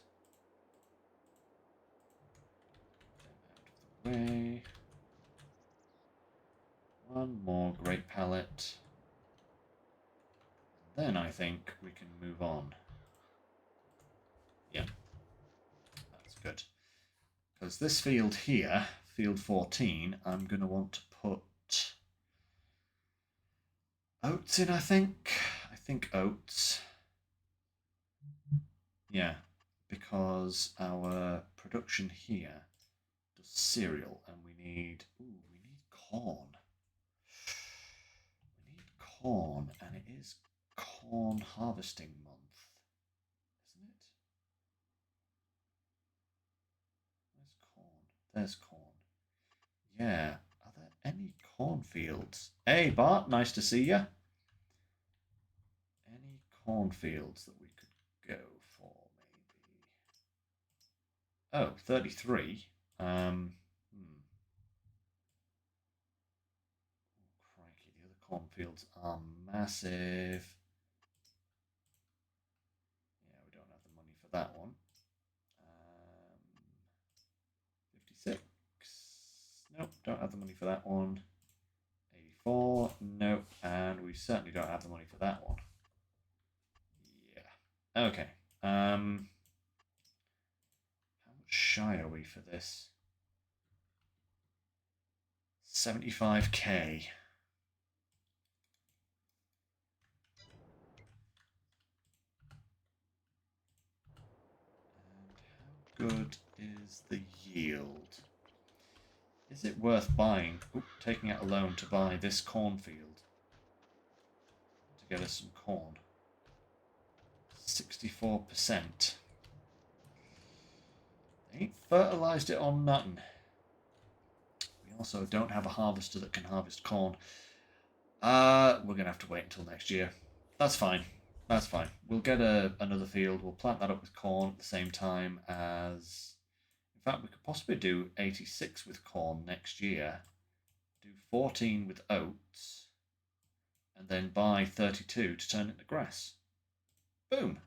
Out of the way. One more grape pallet. Then I think we can move on. Yeah, that's good. Because this field here, field 14, I'm going to want to put oats in, I think. I think oats. Yeah, because our production here does cereal, and we need corn. We need corn, and it is corn harvesting month, isn't it? Where's corn? There's corn. Yeah. Are there any cornfields? Hey, Bart, nice to see you. Any cornfields that we could go for, maybe? Oh, 33. Oh, crikey, the other cornfields are massive. Yeah, we don't have the money for that one. 56. Nope, don't have the money for that one. 84. Nope, and we certainly don't have the money for that one. Yeah. Okay. How much shy are we for this? 75k. And how good is the yield? Is it worth buying, taking out a loan to buy this cornfield to get us some corn? 64%. They ain't fertilised it on nothing. We also don't have a harvester that can harvest corn. We're going to have to wait until next year. That's fine. That's fine. We'll get another field. We'll plant that up with corn at the same time as... In fact, we could possibly do 86 with corn next year. Do 14 with oats. And then buy 32 to turn into grass. Boom.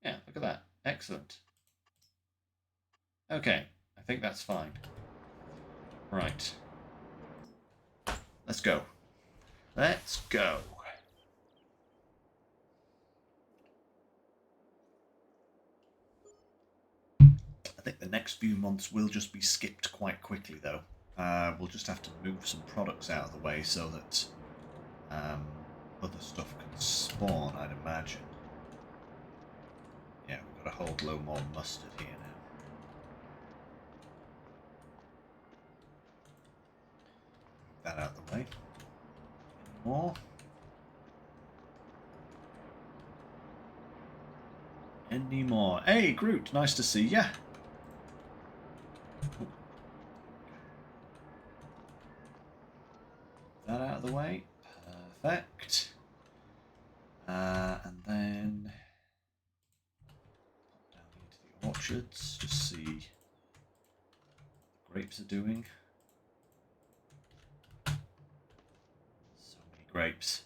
Yeah, look at that. Excellent. Okay, I think that's fine. Right. Let's go. Let's go. I think the next few months will just be skipped quite quickly, though. We'll just have to move some products out of the way so that other stuff can spawn, I'd imagine. Yeah, we've got a whole load more mustard here now. That out of the way. Any more? Any more? Hey, Groot, nice to see ya. That out of the way. Perfect. And then pop down into the orchards, just see what the grapes are doing. So many grapes.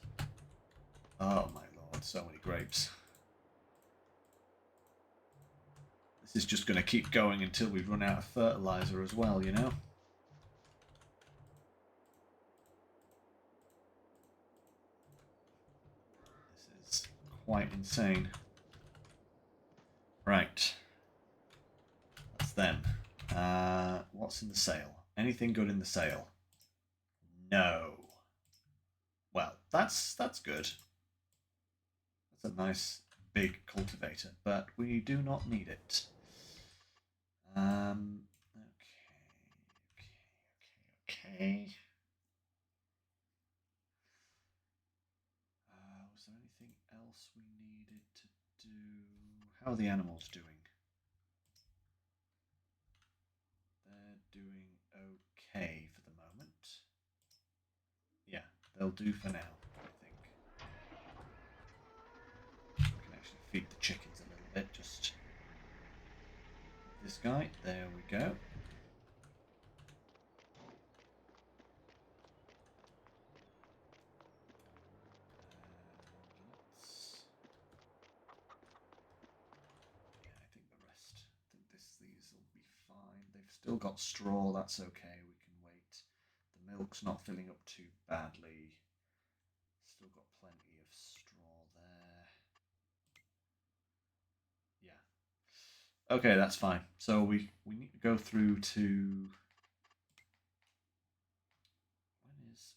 Oh my lord, so many grapes. This is just going to keep going until we run out of fertilizer as well, you know? This is quite insane. Right. That's them. What's in the sale? Anything good in the sale? No. Well, that's good. That's a nice big cultivator, but we do not need it. Okay. Was there anything else we needed to do? How are the animals doing? They're doing okay for the moment. Yeah, they'll do for now, I think. We can actually feed the chickens a little bit, just this guy. There we go. Still got straw, that's okay, we can wait. The milk's not filling up too badly. Still got plenty of straw there. Yeah. Okay, that's fine. So we need to go through to...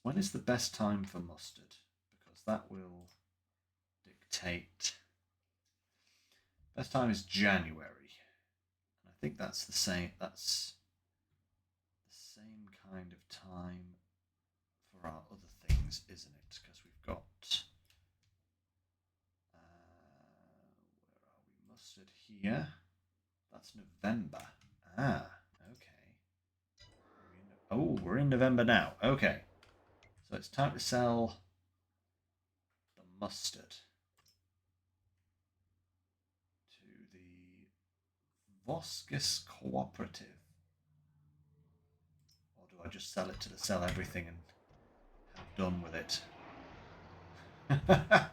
When is the best time for mustard? Because that will dictate... Best time is January. And I think that's the same kind of time for our other things, isn't it? Because we've got where are we? Mustard here. That's November. Ah, okay. Oh, we're in November now. Okay. So it's time to sell the mustard to the Vosges Cooperative. Or do I just sell it to the sell everything and have done with it? I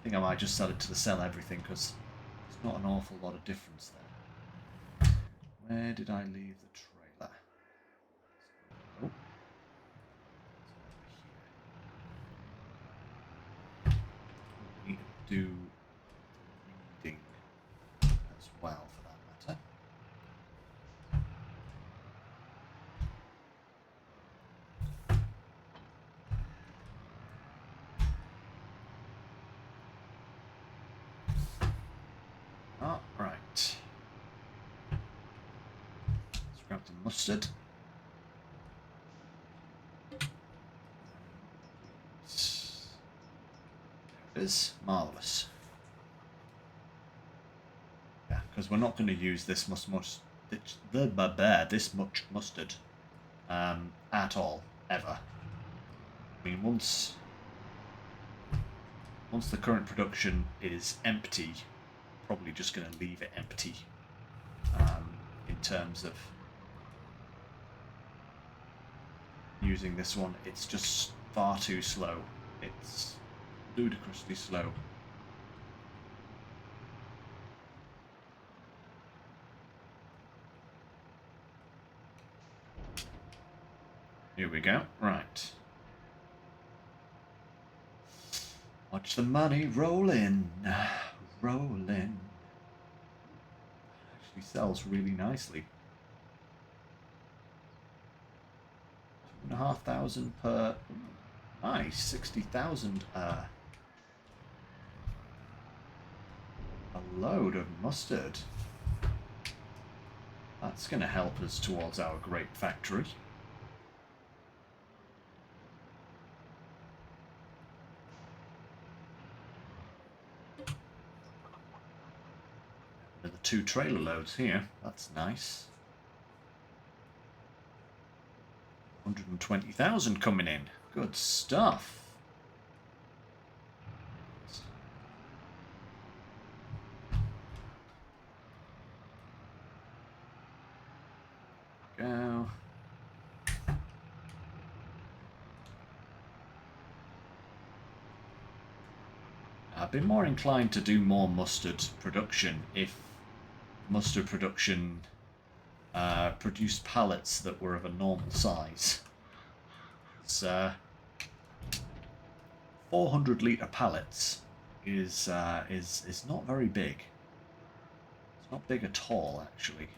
think I might just sell it to the sell everything because there's not an awful lot of difference there. Where did I leave the trailer? Oh. We need to do reading as well for that matter. All right. Let's grab the mustard. There it is. Marvellous. Yeah, because we're not going to use this much mustard at all, ever. I mean, once the current production is empty, probably just going to leave it empty in terms of using this one. It's just far too slow. It's ludicrously slow. Here we go. Right. Watch the money roll in. Roll in. Actually sells really nicely. 2,500 per... Nice. 60,000 a load of mustard. That's going to help us towards our grape factory. Another 2 trailer loads here. That's nice. 120,000 coming in. Good stuff. Go. I'd be more inclined to do more mustard production if mustard production produced pallets that were of a normal size. It's 400-litre pallets is not very big. It's not big at all, actually.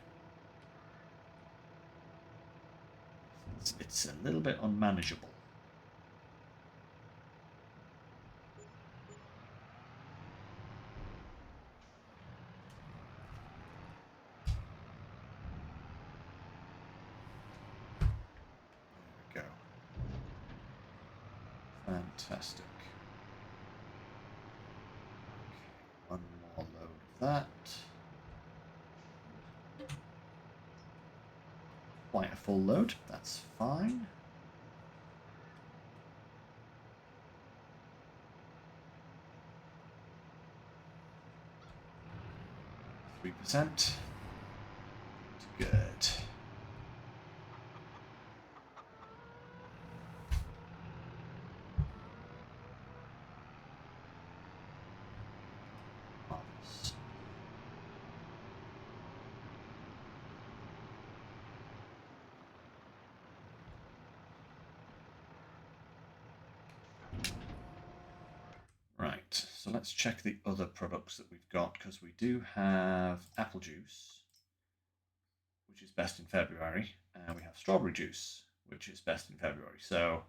It's a little bit unmanageable. There we go. Fantastic. Okay, one more load of that. Quite a full load, that's fine. %. Good. Marvelous. So let's check the other products that we've got, because we do have apple juice, which is best in February, and we have strawberry juice, which is best in February. So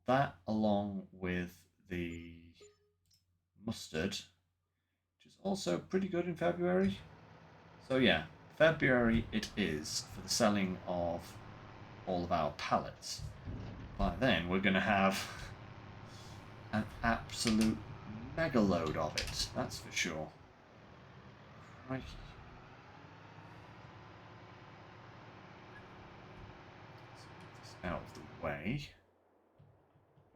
that, along with the mustard, which is also pretty good in February. So yeah, February it is for the selling of all of our pallets. By then we're going to have an absolute mega load of it, that's for sure. Crikey. Let's get this out of the way.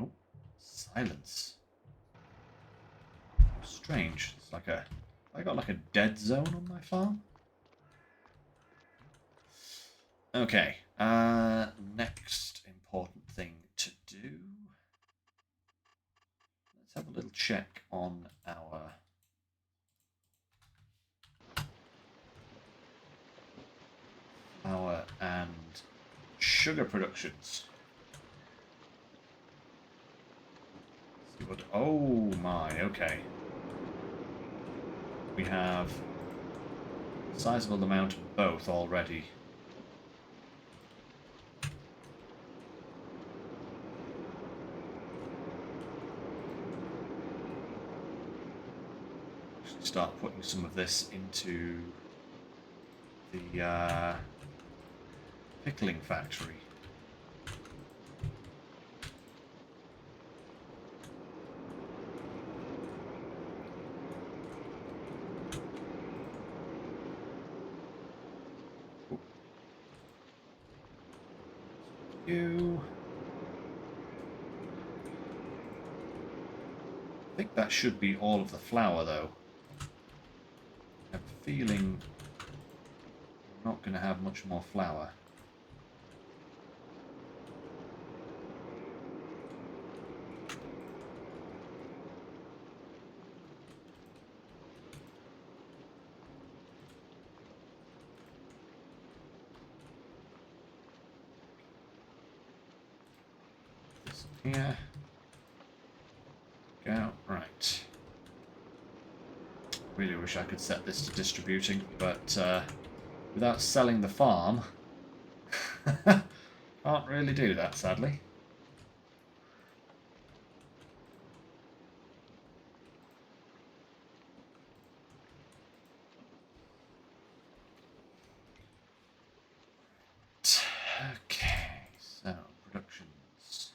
Oh, silence. Strange. It's like a... I got like a dead zone on my farm. Okay. Next important thing to do. Let's have a little check on our flour and sugar productions. See what? Oh my. Okay. We have a sizable amount of both already. Actually start putting some of this into the pickling factory. I think that should be all of the flour, though. I have a feeling I'm not going to have much more flour. This here. Go. Right. Really wish I could set this to distributing, but without selling the farm, can't really do that, sadly. Okay, so productions.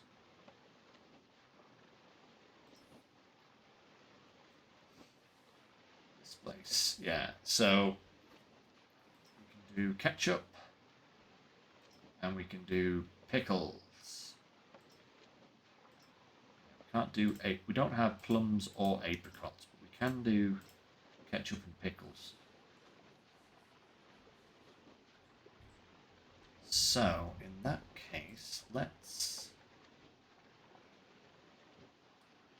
This place, yeah. So we can do ketchup, and we can do pickles. We can't do we don't have plums or apricots, but we can do ketchup and pickles. So, in that case, let's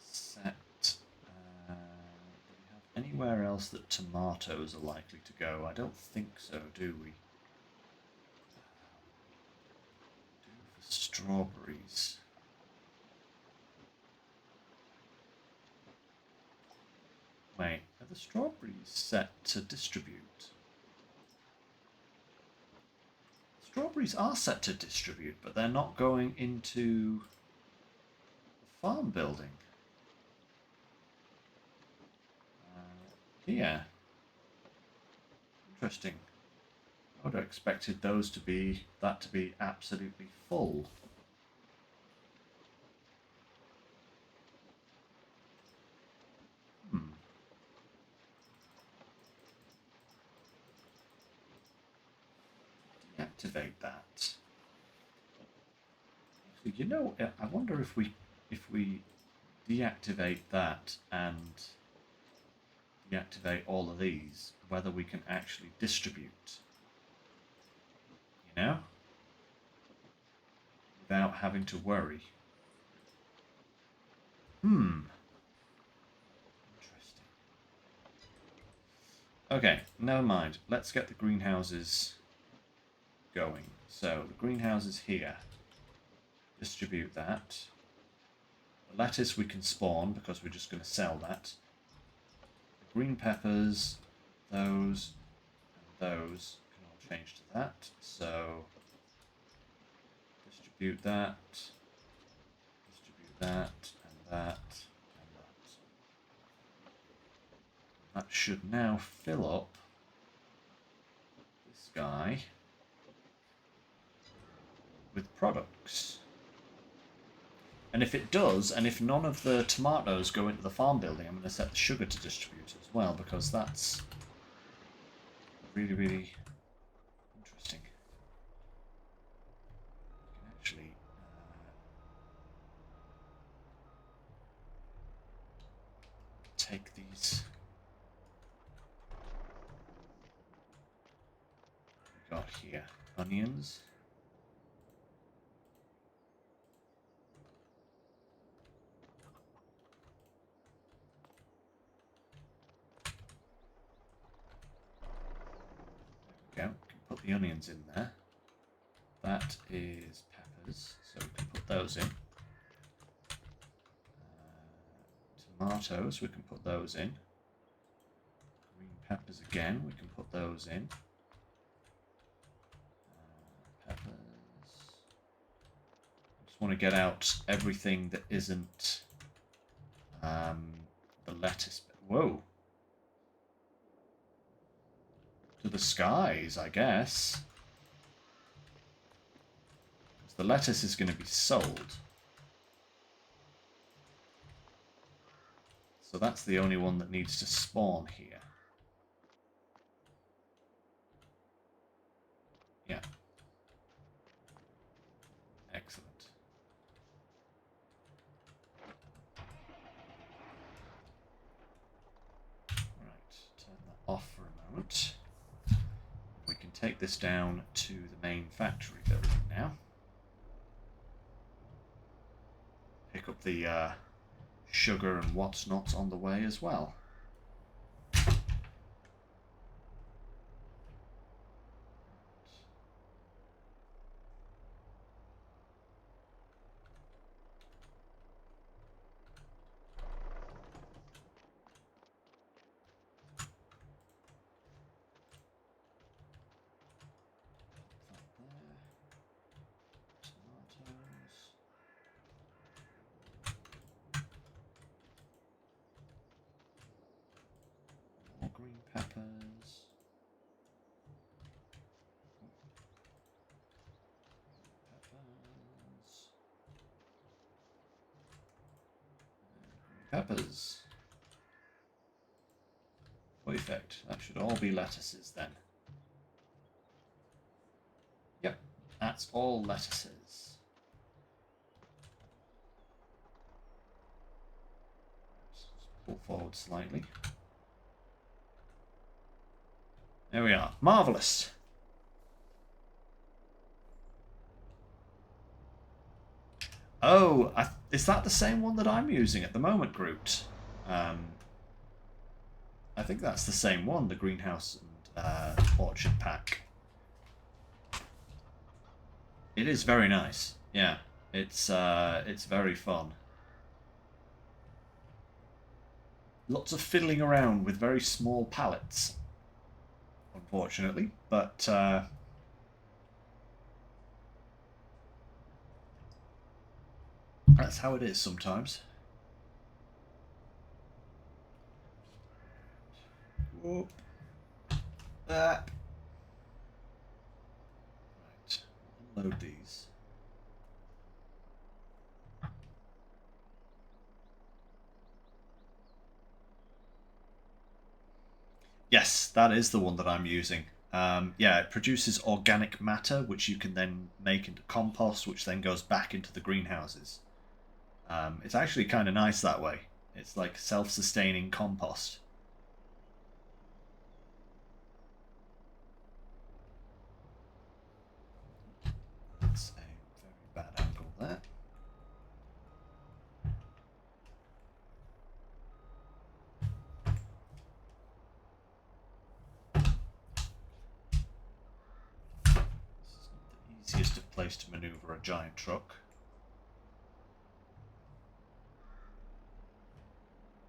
set... do we have anywhere else that tomatoes are likely to go? I don't think so, do we? Do for strawberries. Wait, are the strawberries set to distribute? Strawberries are set to distribute, but they're not going into the farm building. Here. Interesting. I would have expected those to be absolutely full. Deactivate that. Actually, you know, I wonder if we deactivate that and deactivate all of these, whether we can actually distribute. You know? Without having to worry. Interesting. Okay, never mind. Let's get the greenhouses going. So, the greenhouses here. Distribute that. The lettuce we can spawn because we're just going to sell that. green peppers, those, and those can all change to that. So distribute that, and that, and that. That should now fill up this guy with products. And if it does, and if none of the tomatoes go into the farm building, I'm going to set the sugar to distribute as well, because that's really, really interesting. You can actually take these. We got here onions. There we go. We can put the onions in there. That is peppers, so we can put those in. Tomatoes, we can put those in. Green peppers again, we can put those in. Peppers. I just want to get out everything that isn't the lettuce. Whoa. To the skies, I guess. The lettuce is going to be sold. So that's the only one that needs to spawn here. Yeah. Excellent. Right, turn that off for a moment. We can take this down to the main factory building now. Pick up the sugar and what's not on the way as well. Green peppers. Peppers. Perfect. That should all be lettuces then. Yep, that's all lettuces. Let's pull forward slightly. There we are. Marvellous. Oh, is that the same one that I'm using at the moment, Groot? I think that's the same one, the greenhouse and orchard pack. It is very nice. Yeah, it's very fun. Lots of fiddling around with very small pallets, unfortunately, but that's how it is sometimes. Whoop. Right, unload these. Yes, that is the one that I'm using. Yeah, it produces organic matter, which you can then make into compost, which then goes back into the greenhouses. It's actually kind of nice that way. It's like self-sustaining compost. That's a very bad angle there. This is not the easiest of place to maneuver a giant truck.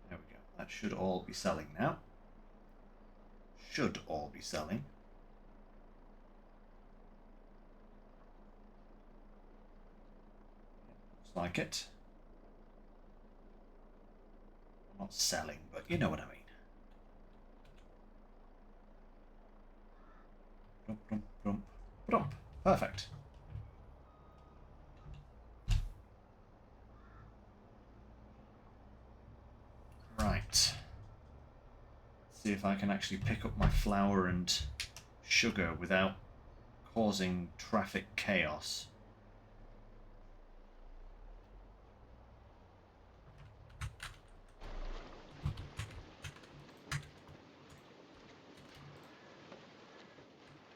There we go. That should all be selling now. should all be selling. Looks like it. Not selling, but you know what I mean. Brump, brump, brump, brump. Perfect. Right. Let's see if I can actually pick up my flour and sugar without causing traffic chaos.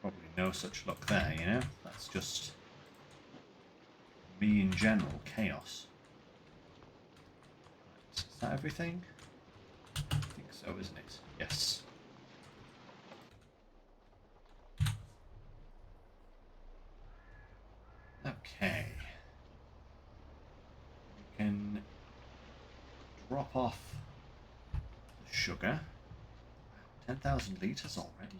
Probably no such luck there, you know? That's just me in general, chaos. Right, is that everything? I think so, isn't it? Yes. Okay. We can drop off the sugar. 10,000 litres already.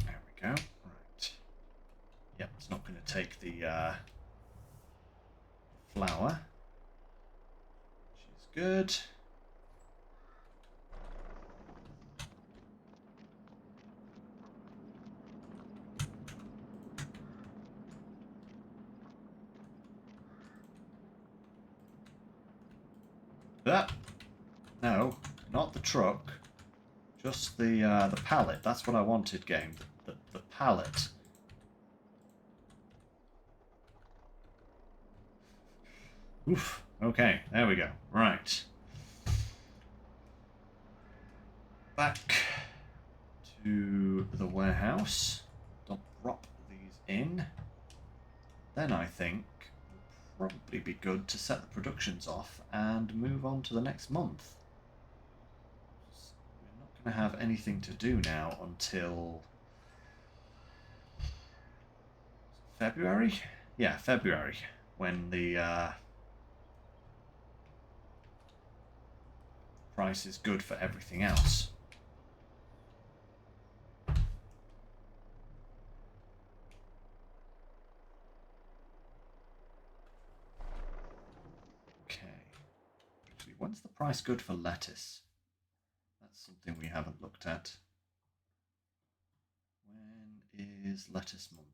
There we go. Right. Yep, it's not going to take the flour. Which is good. No, not the truck. Just the pallet. That's what I wanted, game. The pallet. Oof. Okay, there we go. Right. Back to the warehouse. Drop these in. Then I think it'll probably be good to set the productions off and move on to the next month. We're not going to have anything to do now until February? Yeah, February, when the price is good for everything else. Okay. Actually, when's the price good for lettuce? That's something we haven't looked at. When is lettuce month?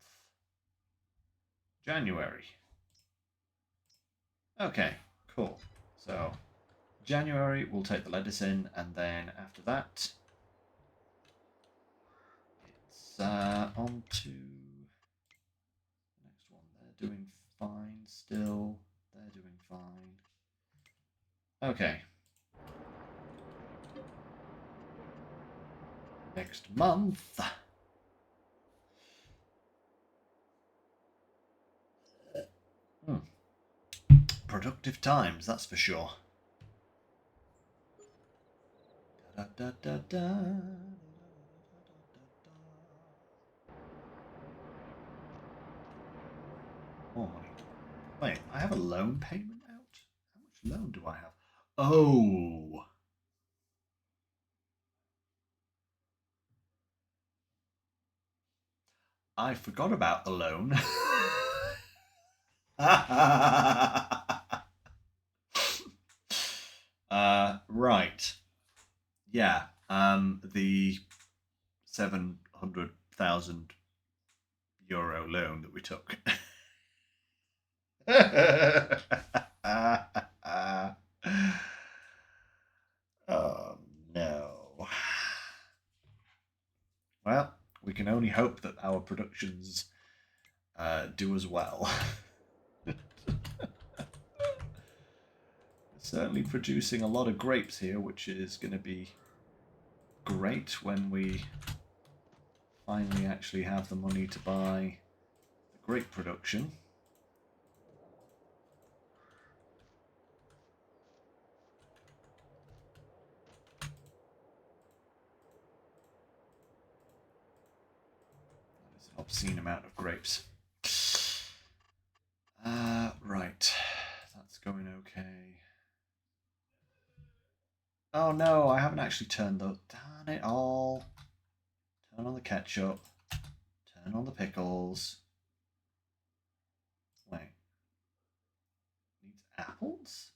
January. Okay, cool. So January we'll take the lettuce in, and then after that it's on to the next one. They're doing fine still. They're doing fine. Okay. Next month. Productive times, that's for sure. Da, da, da, da. More money. Wait, I have a loan payment out? How much loan do I have? Oh! I forgot about the loan. Right. Yeah. The 700,000 euro loan that we took. Oh no. Well, we can only hope that our productions do as well. Certainly producing a lot of grapes here, which is going to be great when we finally actually have the money to buy the grape production. That is an obscene amount of grapes. Right, that's Oh no, I haven't actually turned the... Darn it all. Turn on the ketchup. Turn on the pickles. Wait. Needs apples?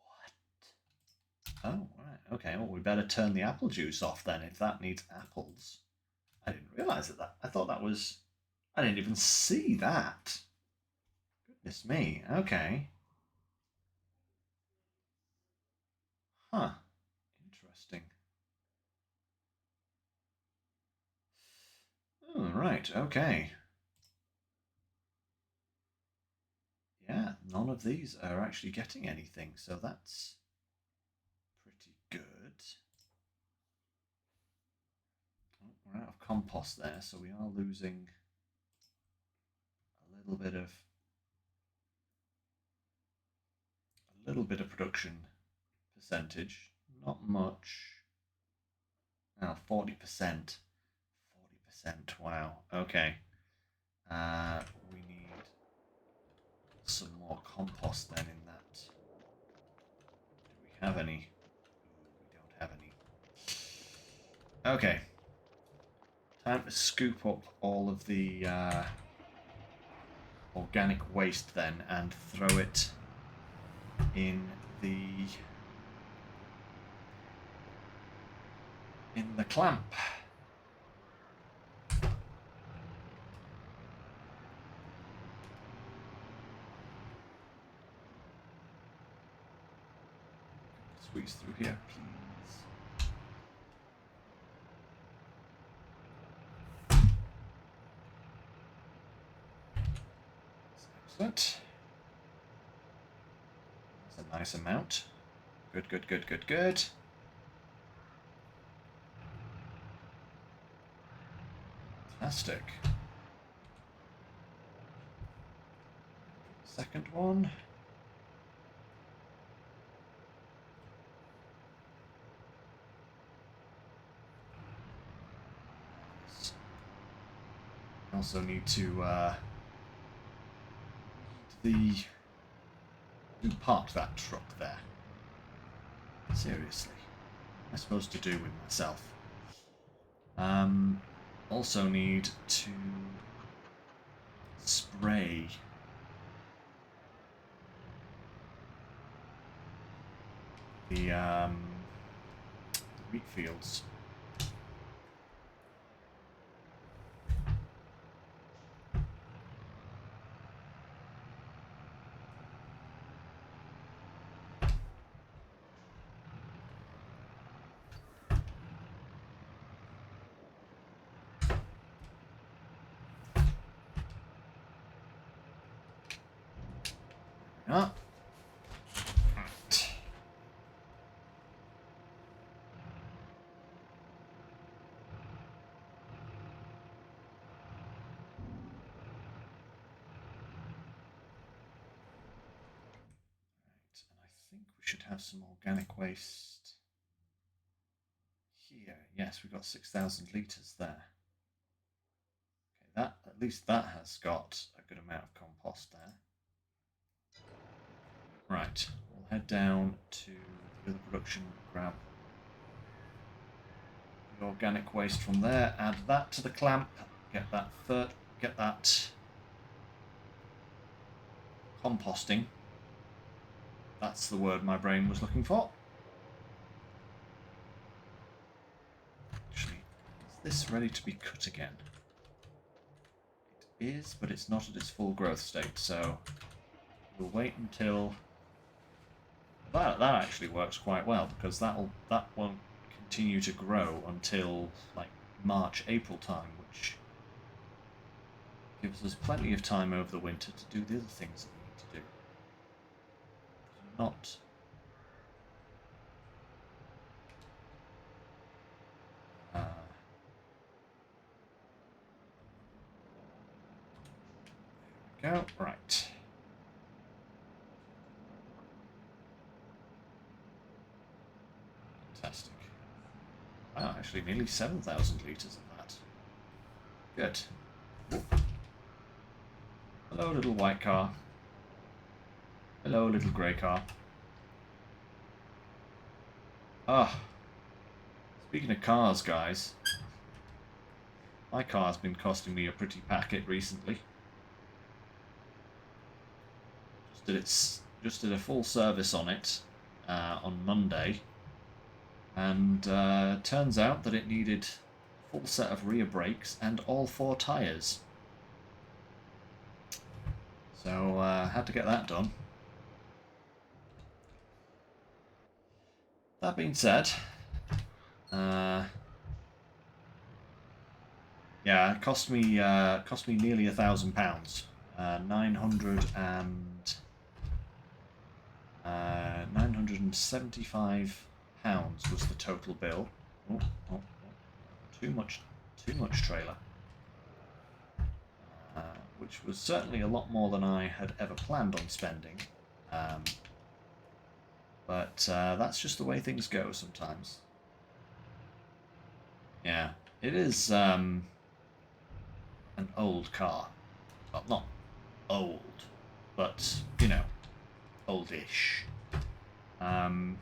What? Oh, right. Okay, well, we better turn the apple juice off then if that needs apples. I didn't realise that. I thought that was... I didn't even see that. Goodness me. Okay. Huh. Interesting. Oh, right. Okay. Yeah, none of these are actually getting anything, so that's pretty good. Oh, we're out of compost there, so we are losing a little bit of production percentage. Not much. Now 40%. 40%. Wow. Okay. We need some more compost then in that. Do we have any? Ooh, we don't have any. Okay. Time to scoop up all of the organic waste then and throw it in the clamp. Squeeze through here, please. Excellent. That's a nice amount. Good, good, good, good, good. Fantastic. Second one. Also need to park that truck there. Seriously, what am I supposed to do with myself? Also need to spray the wheat fields. Ah. Right. And I think we should have some organic waste here. Yes, we've got 6,000 litres there. Okay, that at least that has got a good amount of compost there. Right, we'll head down to the other production, grab the organic waste from there, add that to the clamp, get that composting. That's the word my brain was looking for. Actually, is this ready to be cut again? It is, but it's not at its full growth state, so we'll wait until... That actually works quite well, because that won't continue to grow until like March, April time, which gives us plenty of time over the winter to do the other things that we need to do. Not... there we go. Right. Fantastic. Wow, actually nearly 7,000 litres of that. Good. Hello, little white car. Hello, little grey car. Ah, speaking of cars, guys, my car's been costing me a pretty packet recently. Just did a full service on it on Monday, and turns out that it needed a full set of rear brakes and all 4 tyres. So had to get that done. That being said, yeah, it cost me nearly £1,000. 975 pounds was the total bill. Oh, too much trailer. Which was certainly a lot more than I had ever planned on spending. But that's just the way things go sometimes. Yeah, it is an old car. Well, not old, but, you know, oldish. But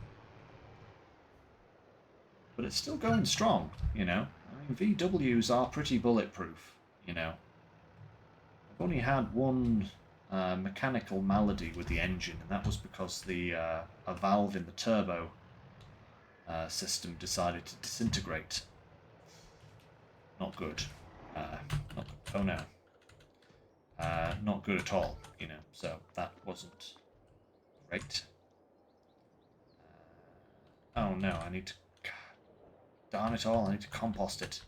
it's still going strong, you know. I mean, VWs are pretty bulletproof, you know. I've only had one mechanical malady with the engine, and that was because a valve in the turbo system decided to disintegrate. Not good. Not good. Oh no. Not good at all, you know. So that wasn't great. Oh no, I need to... Darn it all, I need to compost it.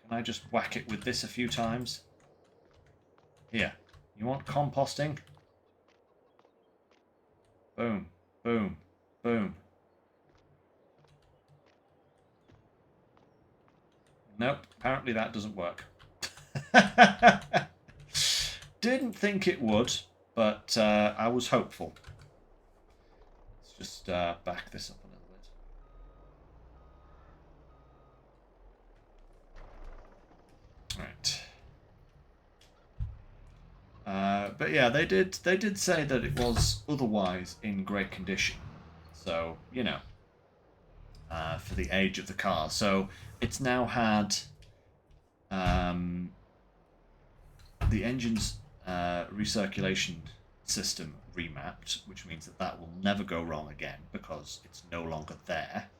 Can I just whack it with this a few times? Here. You want composting? Boom, boom, boom. Nope, apparently that doesn't work. Didn't think it would, but I was hopeful. Let's just back this up a little bit. Right. But yeah, they did say that it was otherwise in great condition. So, you know, for the age of the car. So it's now had the engine's recirculation system remapped, which means that that will never go wrong again because it's no longer there.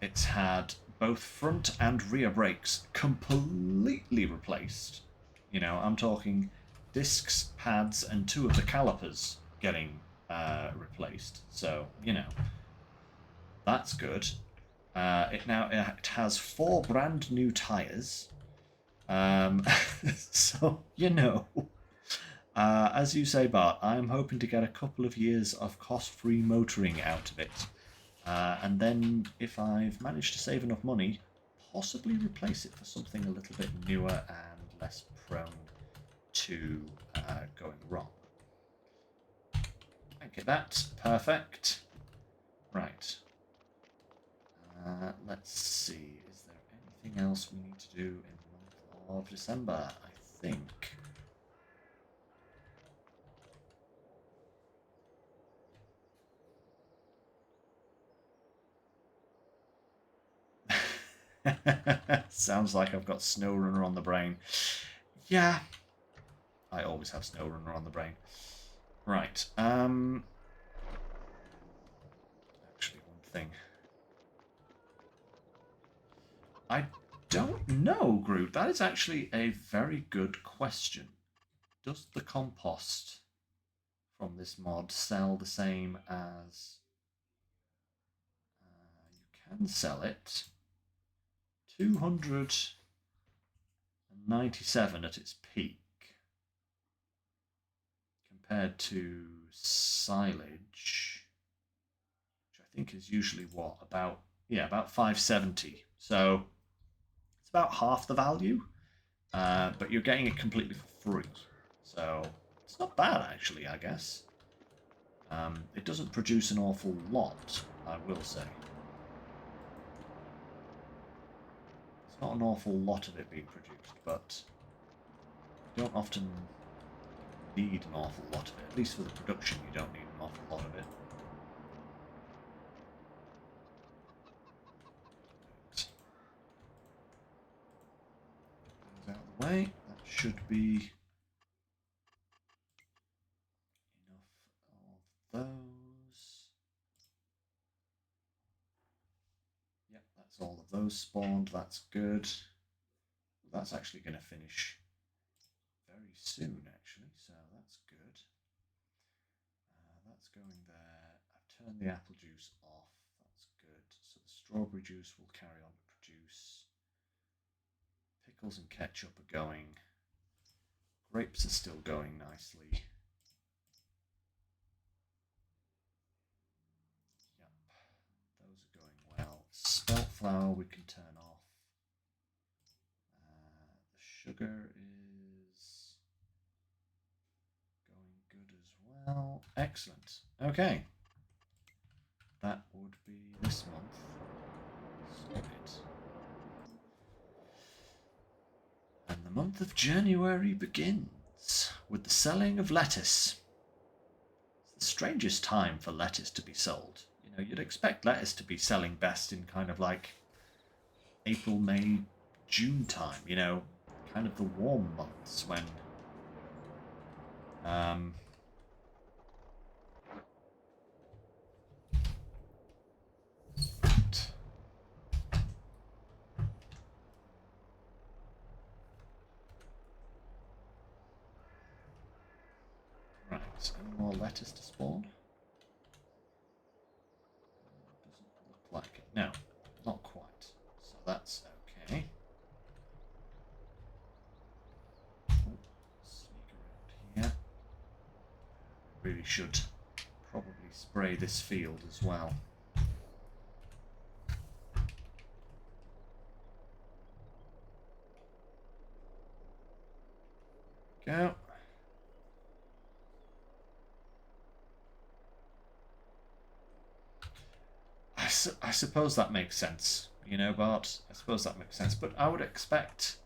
It's had both front and rear brakes completely replaced. You know, I'm talking discs, pads, and 2 of the calipers getting replaced. So, you know, that's good. It has 4 brand new tyres. So, you know, as you say, Bart, I'm hoping to get a couple of years of cost-free motoring out of it. And then, if I've managed to save enough money, possibly replace it for something a little bit newer and less prone to going wrong. Okay, that's perfect. Right. Let's see. Is there anything else we need to do in the month of December? I think. Sounds like I've got SnowRunner on the brain. Yeah. I always have SnowRunner on the brain. Right. Actually, one thing. I don't know, Groot. That is actually a very good question. Does the compost from this mod sell the same as... you can sell it. 297 at its peak. Compared to silage, which I think is usually what, about 570. So it's about half the value, but you're getting it completely for free. So it's not bad, actually, I guess. It doesn't produce an awful lot, I will say. It's not an awful lot of it being produced, but you don't often need an awful lot of it. At least for the production, you don't need an awful lot of it. away. That should be enough of those. Yep, that's all of those spawned. That's good. That's actually going to finish very soon, actually, so that's good. That's going there. I've turned the apple juice off. That's good. So the strawberry juice will carry on to produce. Pickles and ketchup are going. Grapes are still going nicely. Yep, those are going well. Spelt flour we can turn off. The sugar is going good as well. Excellent. Okay. That would be this month. Sorted. And the month of January begins with the selling of lettuce. It's the strangest time for lettuce to be sold. You know, you'd expect lettuce to be selling best in kind of like April, May, June time, you know, kind of the warm months when right, any more lettuce to spawn? Doesn't look like it. No, not quite. So that's okay. Sneak around here. Really should probably spray this field as well. Go. I suppose that makes sense, you know, Bart. I suppose that makes sense, but I wouldn't expect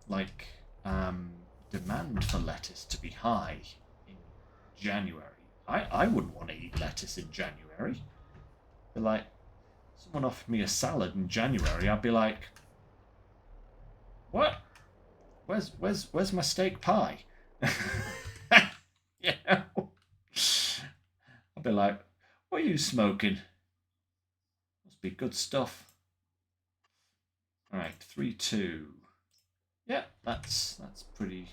like demand for lettuce to be high in January. I wouldn't want to eat lettuce in January. Be like, someone offered me a salad in January, I'd be like, what? Where's my steak pie? You know? I'd be like, what are you smoking? Must be good stuff. Alright, 3-2. Yeah, that's pretty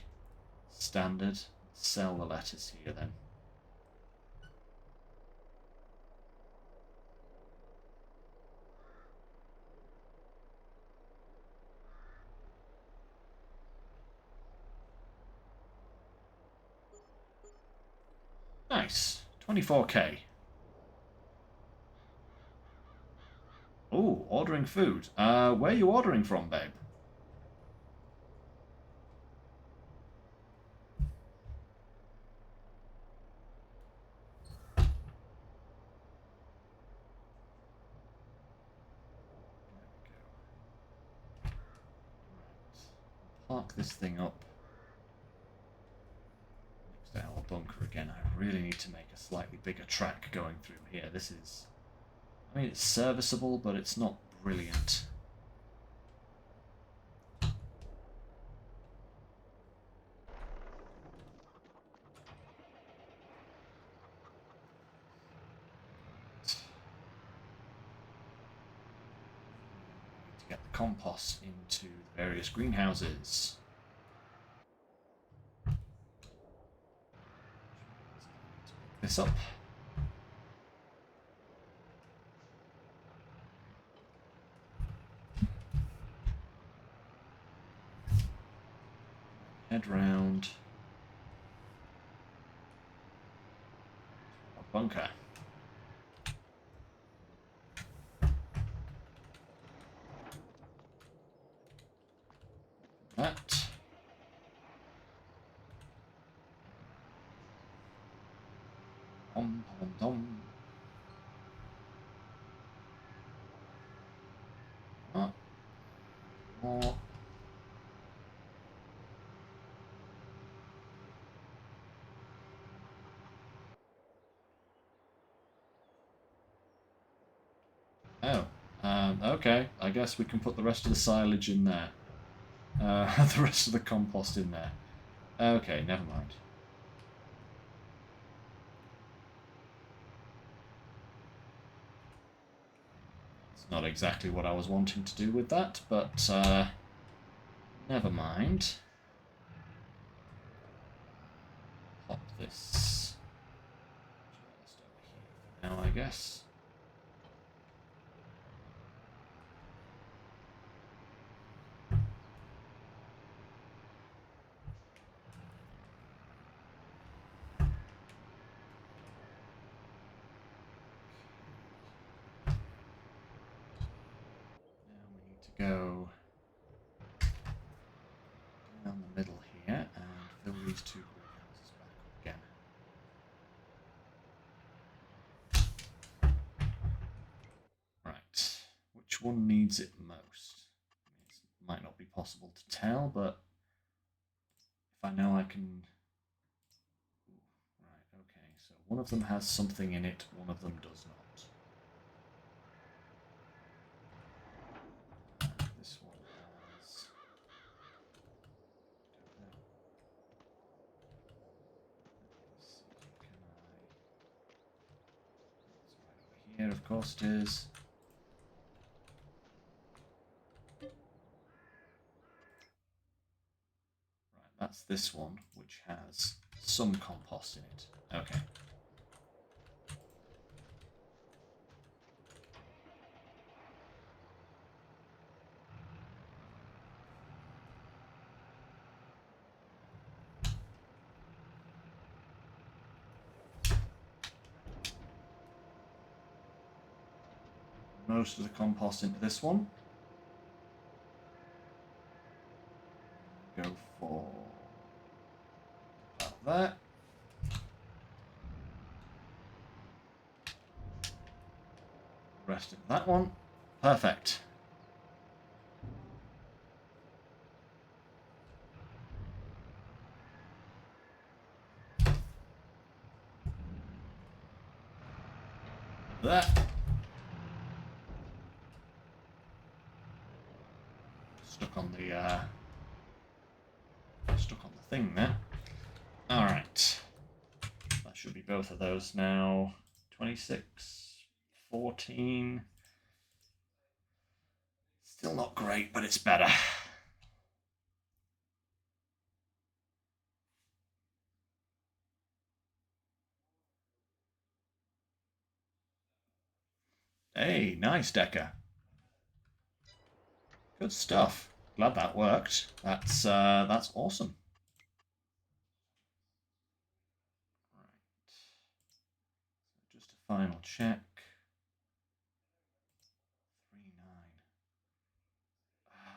standard. Let's sell the lettuce here then. Nice. 24k. Oh, ordering food. Where are you ordering from, babe? Park this thing up next to our bunker again. I really need to make a slightly bigger track going through here. This is... I mean, it's serviceable, but it's not brilliant. To get the compost into the various greenhouses. Pick this up. Head round. Our bunker. That. Tom, tom, tom. Ah. More. Oh, okay. I guess we can put the rest of the silage in there. the rest of the compost in there. Okay, never mind. It's not exactly what I was wanting to do with that, but never mind. Pop this just over here for now, I guess. Go down the middle here and fill these two greenhouses back up again. Right, which one needs it most? It might not be possible to tell, but if I know I can... Right, okay, so one of them has something in it, one of them does not. This one has... Here, of course it is. Right, that's this one, which has some compost in it. Okay. Most of the compost into this one. Go for about that. Rest of that one. Perfect. That. Stuck on the thing there. Alright. That should be both of those now. 26, 14. Still not great, but it's better. Hey, nice, Decker. Good stuff. Glad that worked. That's awesome. Right. So just a final check. 3.9.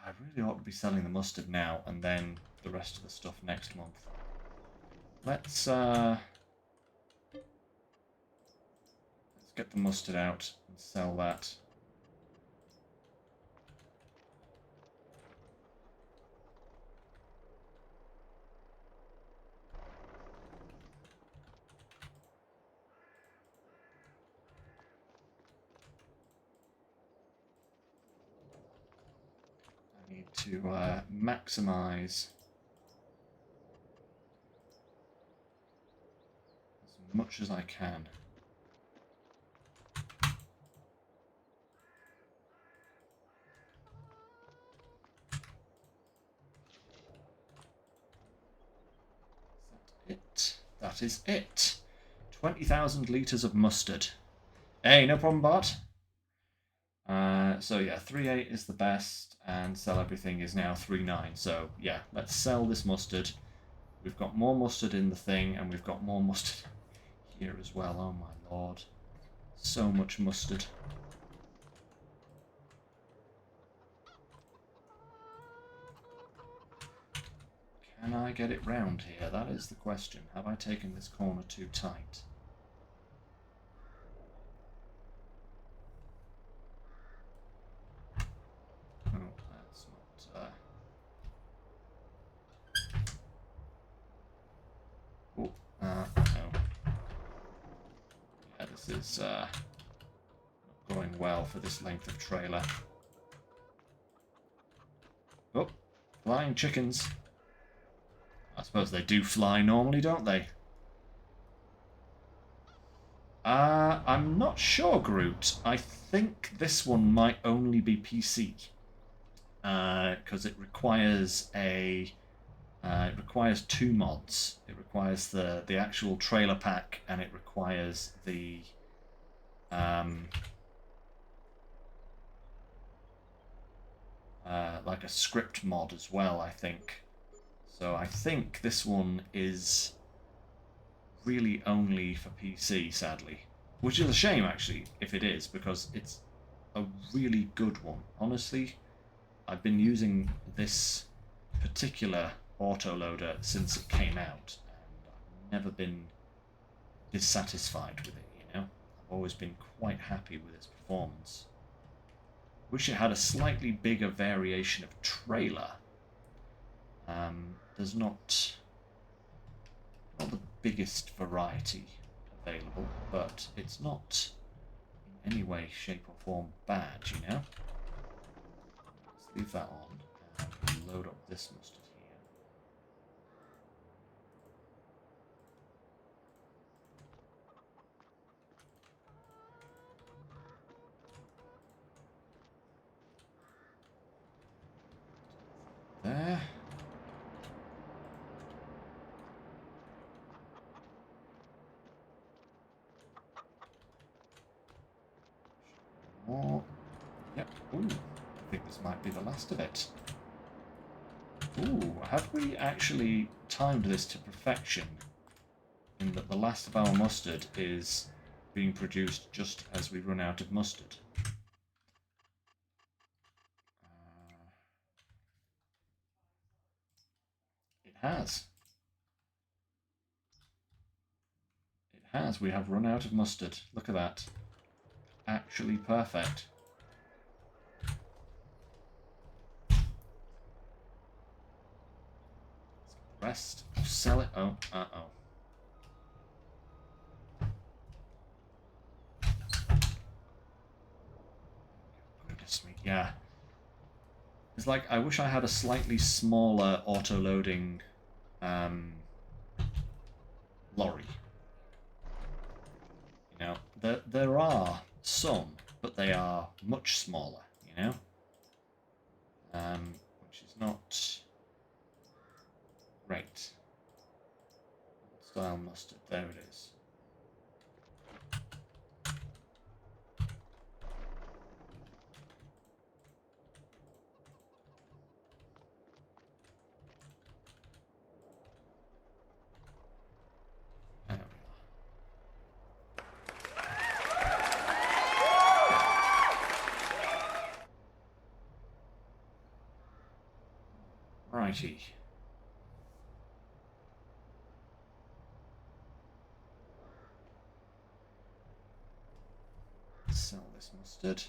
I really ought to be selling the mustard now and then the rest of the stuff next month. Let's get the mustard out and sell that. I need to maximize as much as I can. That is it. 20,000 litres of mustard. Hey, no problem, Bart. So yeah, 3.8 is the best, and sell everything is now 3.9. So yeah, let's sell this mustard. We've got more mustard in the thing, and we've got more mustard here as well. Oh my lord. So much mustard. Can I get it round here? That is the question. Have I taken this corner too tight? Oh, that's not... Oh, no. Yeah, this is not going well for this length of trailer. Oh, Flying chickens. I suppose they do fly normally, don't they? I'm not sure, Groot. I think this one might only be PC. Because it requires it requires two mods. It requires the actual trailer pack, and it requires the like a script mod as well, I think. So I think this one is really only for PC, sadly. Which is a shame, actually, if it is, because it's a really good one. Honestly, I've been using this particular autoloader since it came out, and I've never been dissatisfied with it, you know? I've always been quite happy with its performance. Wish it had a slightly bigger variation of trailer. There's not the biggest variety available, but it's not in any way, shape or form bad, you know? Let's leave that on and load up this mustard here. There. More. Yep. Ooh, I think this might be the last of it. Ooh, have we actually timed this to perfection in that the last of our mustard is being produced just as we run out of mustard? It has. It has. We have run out of mustard. Look at that. Actually perfect. Rest. I'll sell it. Oh, uh-oh. Goodness me. Yeah. It's like, I wish I had a slightly smaller auto-loading lorry. You know, there are some, but they are much smaller, you know? Which is not great. Style mustard, there it is. There we are. Righty. Sell this mustard.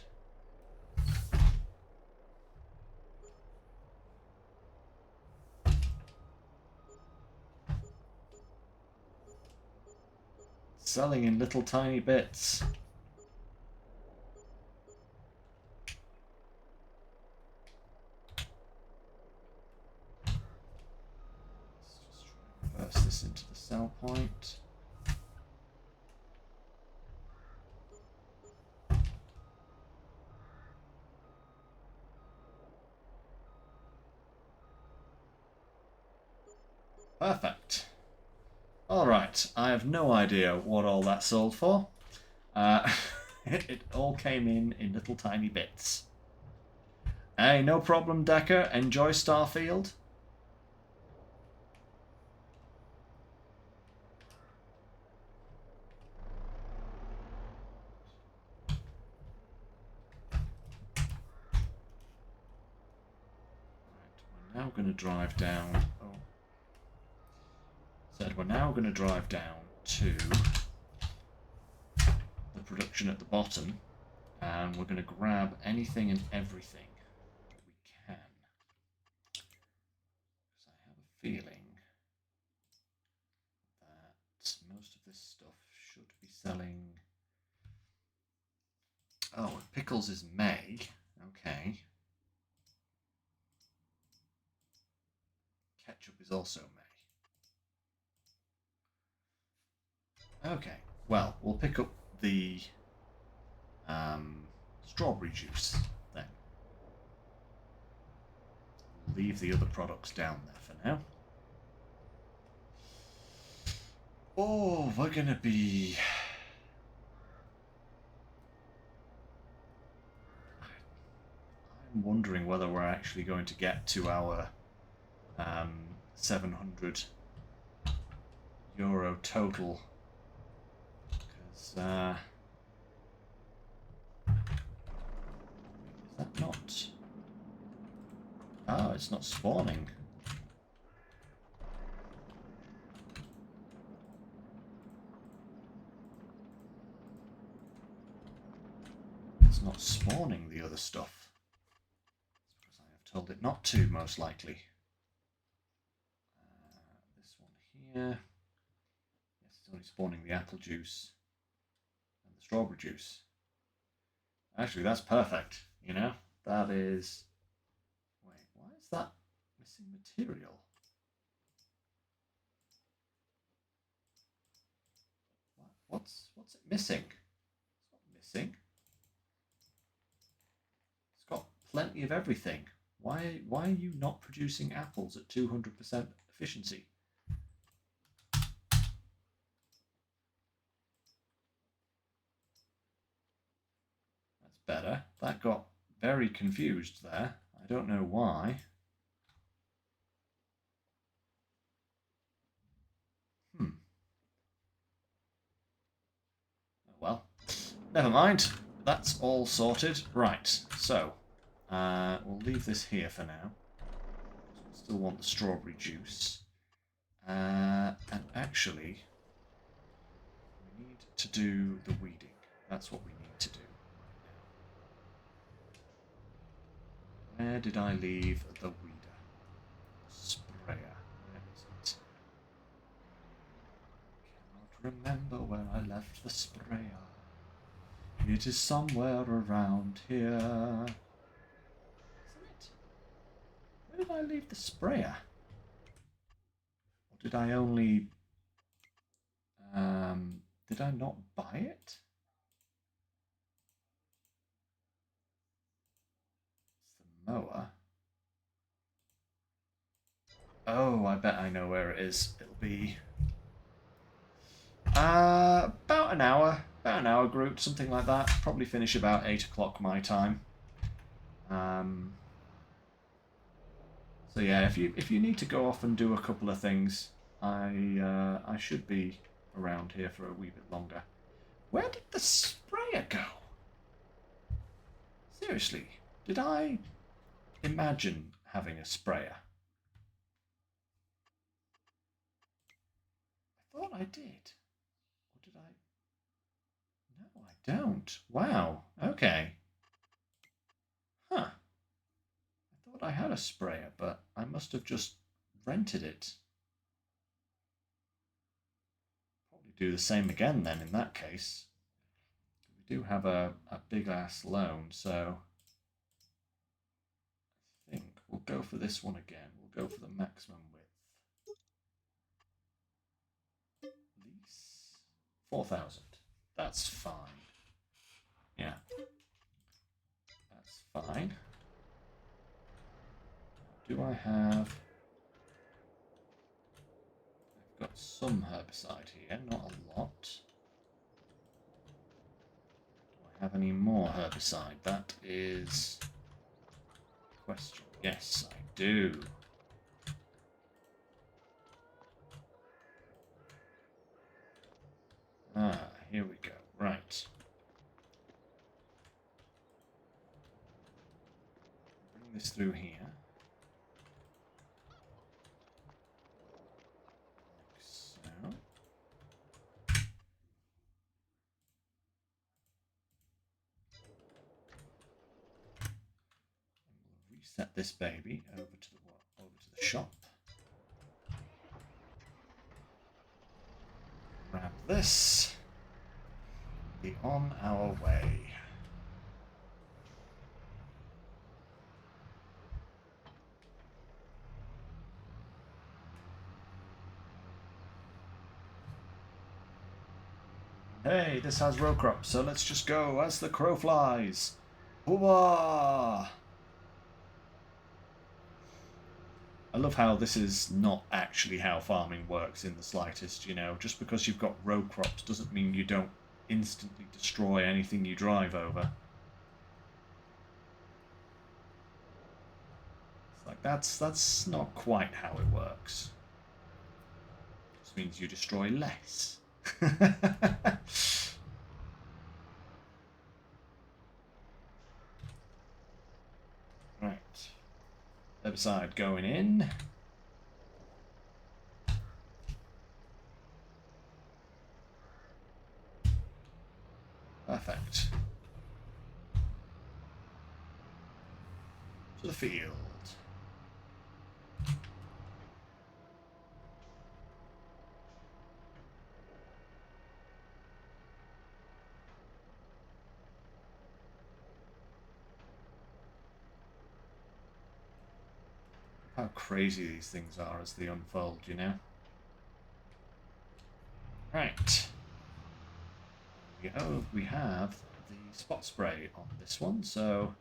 Selling in little tiny bits. Let's just try and reverse this into the sell point. Perfect. Alright, I have no idea what all that sold for. It all came in little tiny bits. Hey, no problem, Decker. Enjoy Starfield. Right, we're now going to drive down. Oh, said we're now going to drive down to the production at the bottom, and we're going to grab anything and everything we can. Because I have a feeling that most of this stuff should be selling. Oh, pickles is May. Okay. ketchup is also May. Okay, well, we'll pick up the strawberry juice then. Leave the other products down there for now. Oh, we're gonna be... I'm wondering whether we're actually going to get to our 700 euro total. Because, is that not... Oh, it's not spawning. It's not spawning the other stuff. It's because I have told it not to, most likely. This one here. Yes, it's only spawning the apple juice and the strawberry juice. Actually, that's perfect, you know? That is... Wait, why is that missing material? What's it missing? It's not missing. It's got plenty of everything. Why are you not producing apples at 200% efficiency? That's better. That got very confused there. I don't know why. Well, never mind. That's all sorted. Right, so we'll leave this here for now. We still want the strawberry juice. And actually, we need to do the weeding. That's what we need to do right now. Where did I leave the weeder? Sprayer. Where is it? I cannot remember where I left the sprayer. It is somewhere around here. Isn't it? Where did I leave the sprayer? Or did I only... did I not buy it? It's the mower. Oh, I bet I know where it is. It'll be... about an hour. About an hour grouped, something like that. Probably finish about 8 o'clock my time. So yeah, if you need to go off and do a couple of things, I should be around here for a wee bit longer. Where did the sprayer go? Seriously, did I imagine having a sprayer? I thought I did. Or did I? No, I don't. Wow. Okay. Huh. I thought I had a sprayer, but I must have just rented it. Probably do the same again then in that case. We do have a big ass loan, so I think we'll go for this one again. We'll go for the maximum width. Lease 4,000. That's fine. Yeah. That's fine. Do I have... I've got some herbicide here, not a lot. Do I have any more herbicide? That is... the question. Yes, I do. Here we go. Right. Bring this through here. Like so. And we'll reset this baby over to the shop. Grab this. Be on our way. Hey, this has row crops, so let's just go as the crow flies. Hooah! I love how this is not actually how farming works in the slightest, you know. Just because you've got row crops doesn't mean you don't instantly destroy anything you drive over. It's like, that's not quite how it works. It just means you destroy less. Right. Herbicide going in. Perfect. To the field. How crazy these things are as they unfold, you know? Right. We have the spot spray on this one, so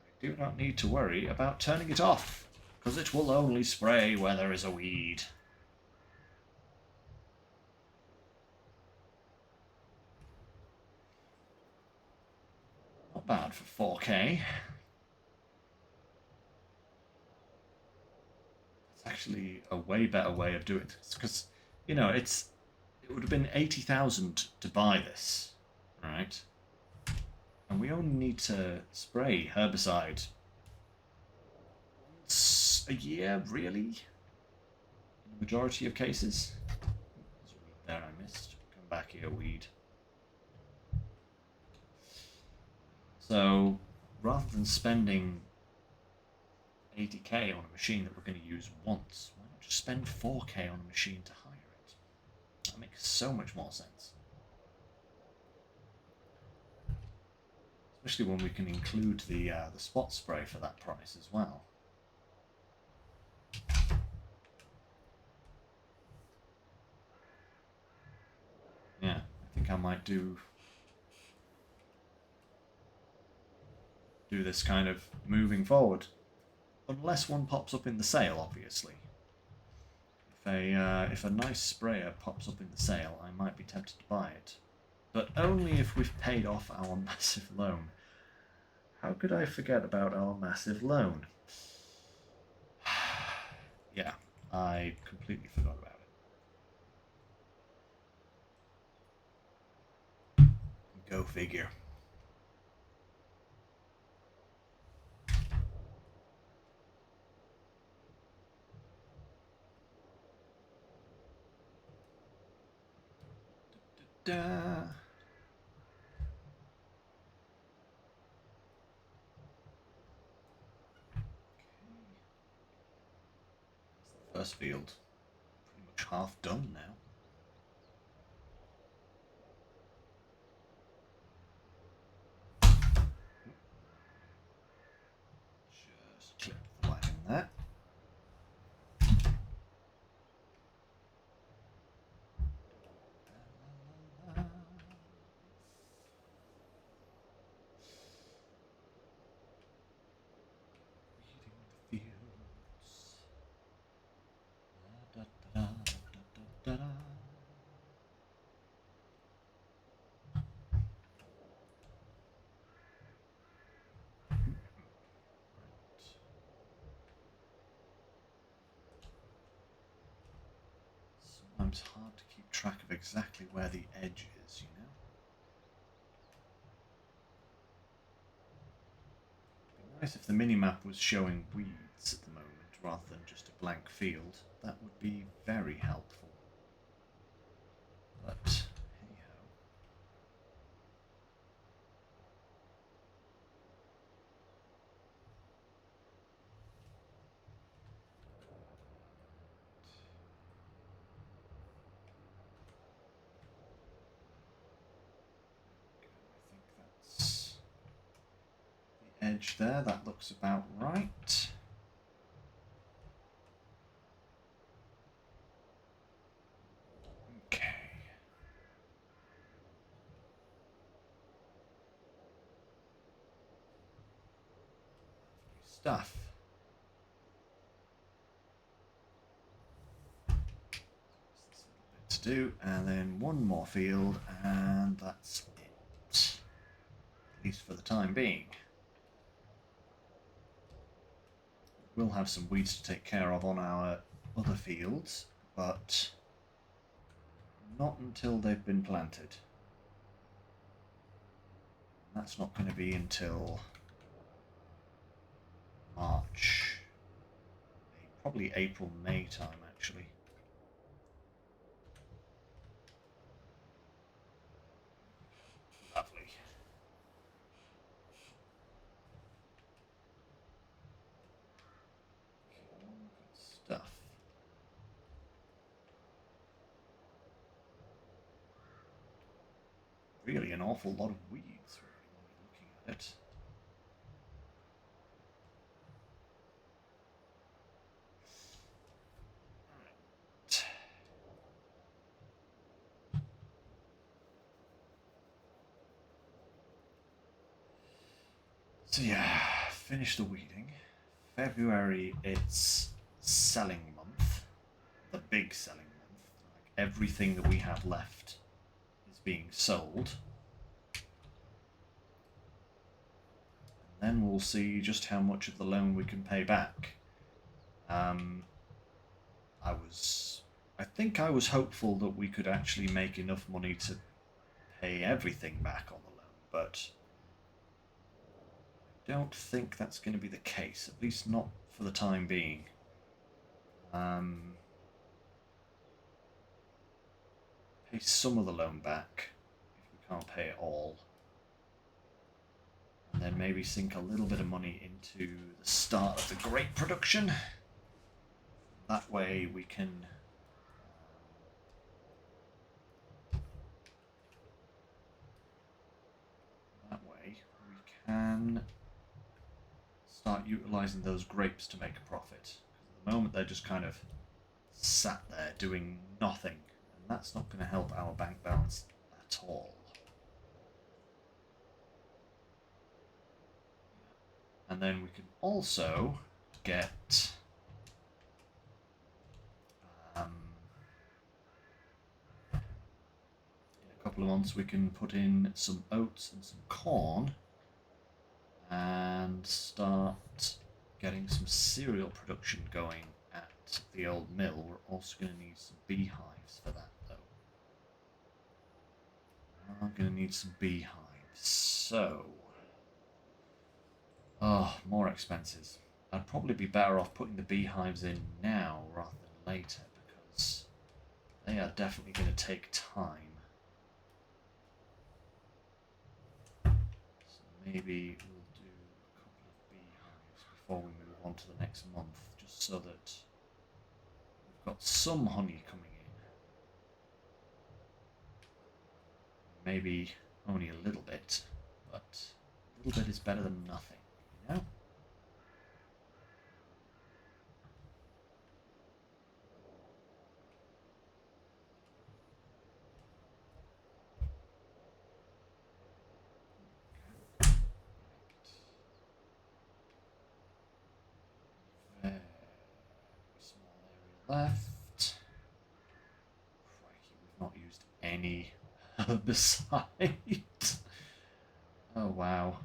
I do not need to worry about turning it off, because it will only spray where there is a weed. Not bad for 4K. It's actually a way better way of doing it, because, you know, it would have been 80,000 to buy this, right? And we only need to spray herbicide once a year, really? In the majority of cases. There's a weed there I missed. Come back here, weed. So, rather than spending 80k on a machine that we're going to use once, why not just spend 4k on a machine to hire it? That makes so much more sense. Especially when we can include the spot spray for that price as well. Yeah, I think I might do this kind of moving forward. Unless one pops up in the sale, obviously. If a nice sprayer pops up in the sale, I might be tempted to buy it. But only if we've paid off our massive loan. How could I forget about our massive loan? Yeah, I completely forgot about it. Go figure. Da. First field. Pretty much half done now. Just clip the line in there. Weeding the fields. Da, da, da, da, da, da. Sometimes hard to keep track of exactly where the edge is, you know? It'd be nice if the minimap was showing weeds at the moment rather than just a blank field. That would be very helpful. But, hey ho. I think that's the edge there. That looks about right. Okay. stuff. To do, and then one more field, and that's it. At least for the time being. We'll have some weeds to take care of on our other fields, but not until they've been planted. That's not going to be until March, probably April, May time actually. Lovely. Good stuff. Really an awful lot of weeds, really, when you're looking at it. Right. So yeah, finish the weeding. February, it's selling month, the big selling month. Like everything that we have left is being sold. And then we'll see just how much of the loan we can pay back. I think I was hopeful that we could actually make enough money to pay everything back on the loan, but I don't think that's going to be the case, at least not for the time being. Pay some of the loan back if we can't pay it all, and then maybe sink a little bit of money into the start of the grape production. That way we can start utilizing those grapes to make a profit. At the moment they're just kind of sat there doing nothing, and that's not going to help our bank balance at all. And then we can also get in a couple of months we can put in some oats and some corn and start getting some cereal production going at the old mill. We're also going to need some beehives for that, though. I'm going to need some beehives. So, more expenses. I'd probably be better off putting the beehives in now rather than later, because they are definitely going to take time. So maybe we'll do a couple of beehives before we move on to the next month, just so that we've got some honey coming in. Maybe only a little bit, but a little bit is better than nothing, you know? Very small area left. Crikey, we've not used any herbicide. Oh wow.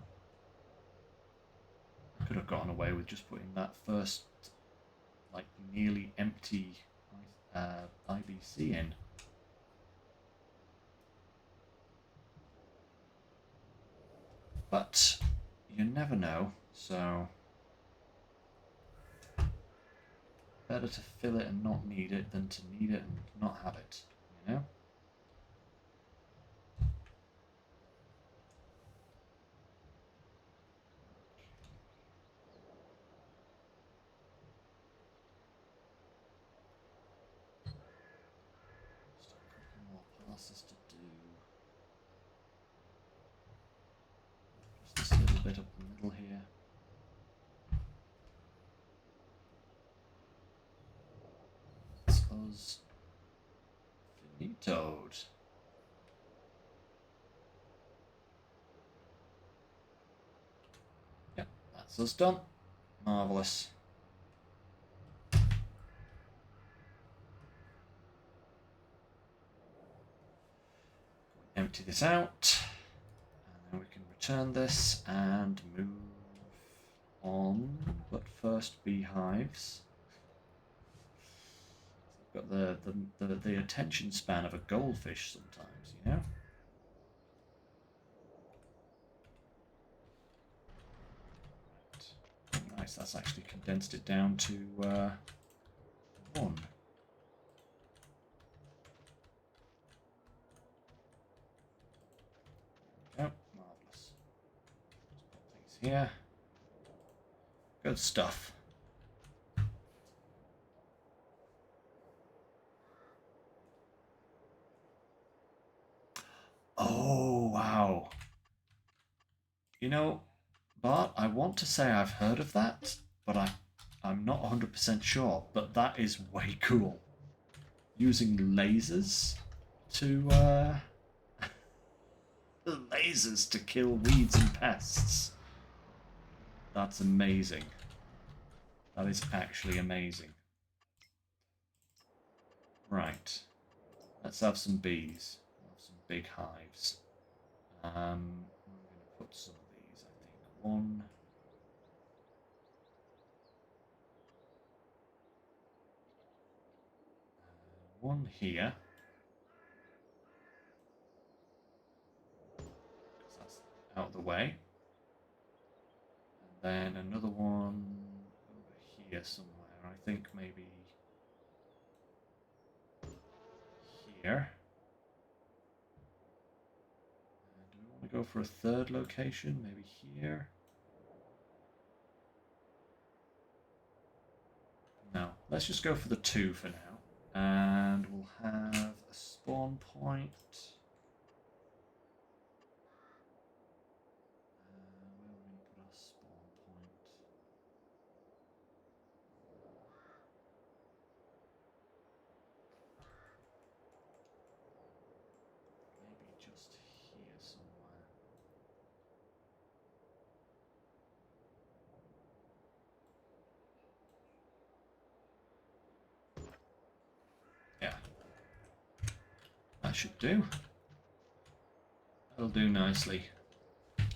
I could have gotten away with just putting that first, like, nearly empty IBC in. But you never know, so better to fill it and not need it than to need it and not have it, you know? Just a couple more passes to do. Just this little bit up the middle here. That's us finitoed. Yep, that's us done. Marvellous. Empty this out. And then we can return this and move on. But first, beehives. Got the attention span of a goldfish sometimes, you know? Right. Nice, that's actually condensed it down to 1. There we go, marvellous. Let's put things here. Good stuff. Oh, wow. You know, Bart, I want to say I've heard of that, but I'm not 100% sure. But that is way cool. Using lasers to lasers to kill weeds and pests. That's amazing. That is actually amazing. Right. Let's have some bees. We'll have some big hives. I'm going to put some of these, I think. One here. Because that's out of the way. And then another one over here somewhere. I think maybe here. And do we want to go for a third location? Maybe here? No. Let's just go for the 2 for now. And we'll have a spawn point. Where are we going to put our spawn point? Maybe just here somewhere. Yeah. That should do. That'll do nicely.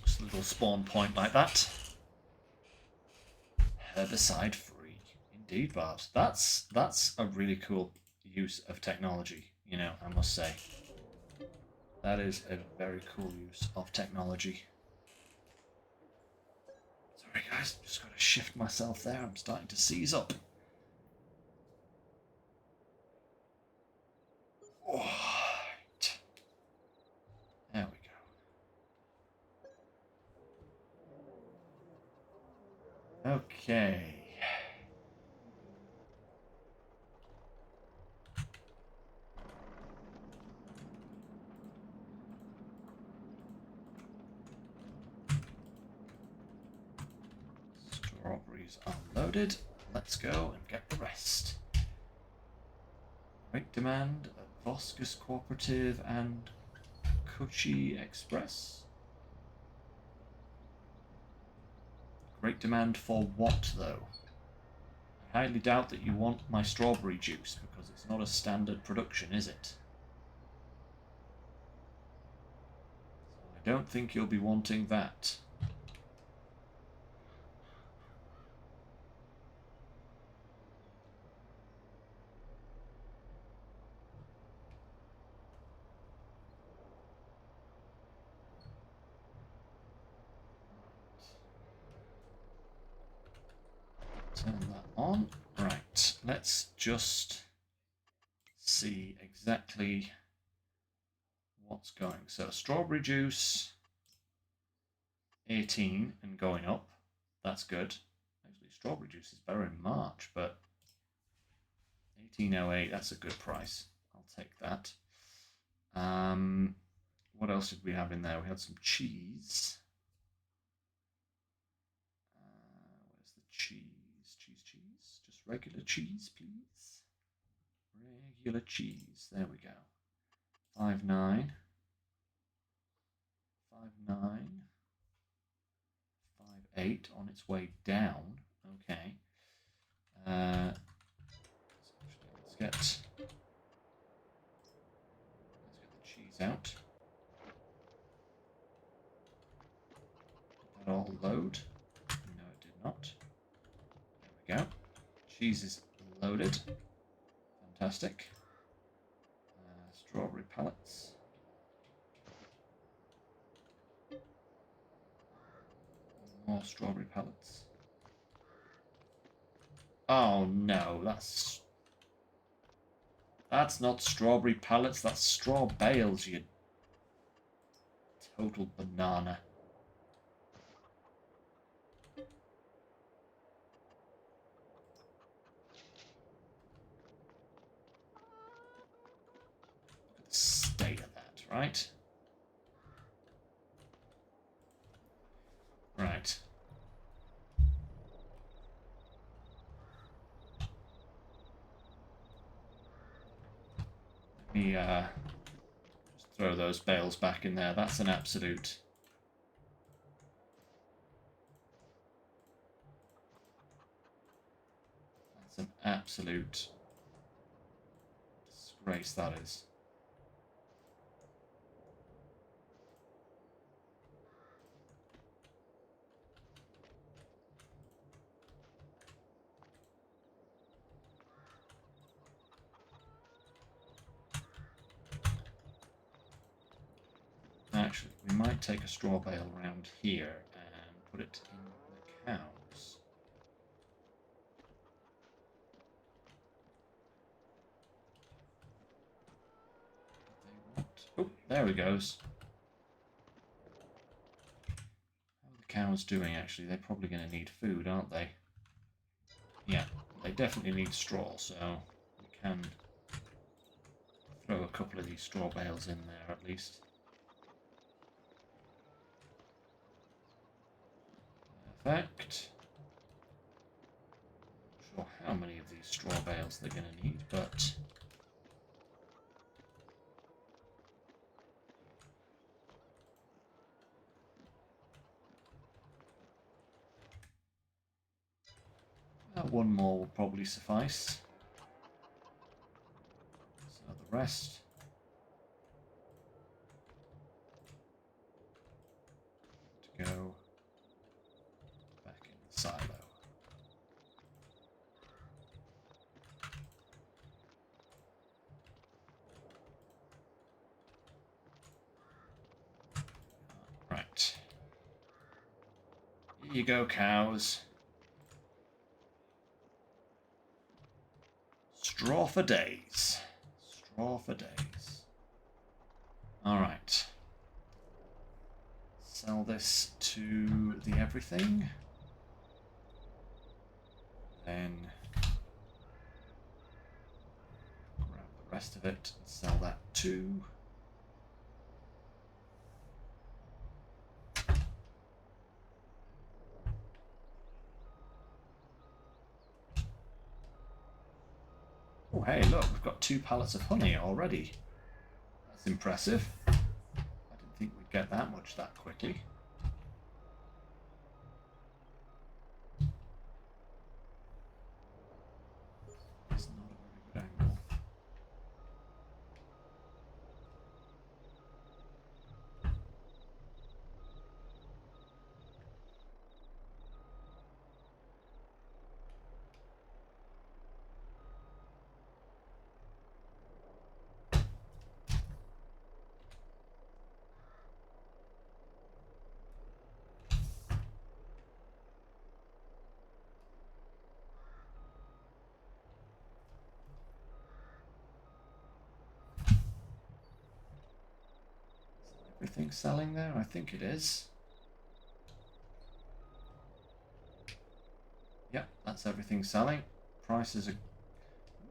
Just a little spawn point like that. Herbicide free. Indeed, Bart. That's a really cool use of technology, you know, I must say. That is a very cool use of technology. Sorry guys, just got to shift myself there. I'm starting to seize up. Right. There we go. Okay. Strawberries are loaded. Let's go and get the rest. Great demand at Voskus Cooperative and Kuchi Express. Great demand for what, though? I highly doubt that you want my strawberry juice, because it's not a standard production, is it? So I don't think you'll be wanting that. Turn that on. Right, let's just see exactly what's going. So strawberry juice, 18 and going up. That's good. Actually, strawberry juice is better in March, but 1808, that's a good price. I'll take that. What else did we have in there? We had some cheese. Where's the cheese? Cheese. Just regular cheese, please. Regular cheese. There we go. 5.9. 5.9. 5.8 on its way down. Okay. Let's get the cheese out. Did that all load? No, it did not. There we go. Cheese is loaded. Fantastic. Strawberry pellets. More strawberry pellets. Oh no, that's not strawberry pellets, that's straw bales, you total banana. Look at the state of that, right? Right. Let me just throw those bales back in there. That's an absolute... That's an absolute disgrace, that is. Actually, we might take a straw bale around here and put it in the cows. Oh, there he goes. How are the cows doing, actually? They're probably going to need food, aren't they? Yeah, they definitely need straw, so we can throw a couple of these straw bales in there at least. Perfect. Not sure how many of these straw bales they're going to need, but... one more will probably suffice. So the rest... to go back in the silo. Right. Here you go, cows. Straw for days. Straw for days. Alright. Sell this to the everything. Then grab the rest of it and sell that too. Oh, hey, look, we've got 2 pallets of honey already. That's impressive. I didn't think we'd get that much that quickly. It's not a very good angle. Everything selling there? I think it is. Yep, that's everything selling. Prices are...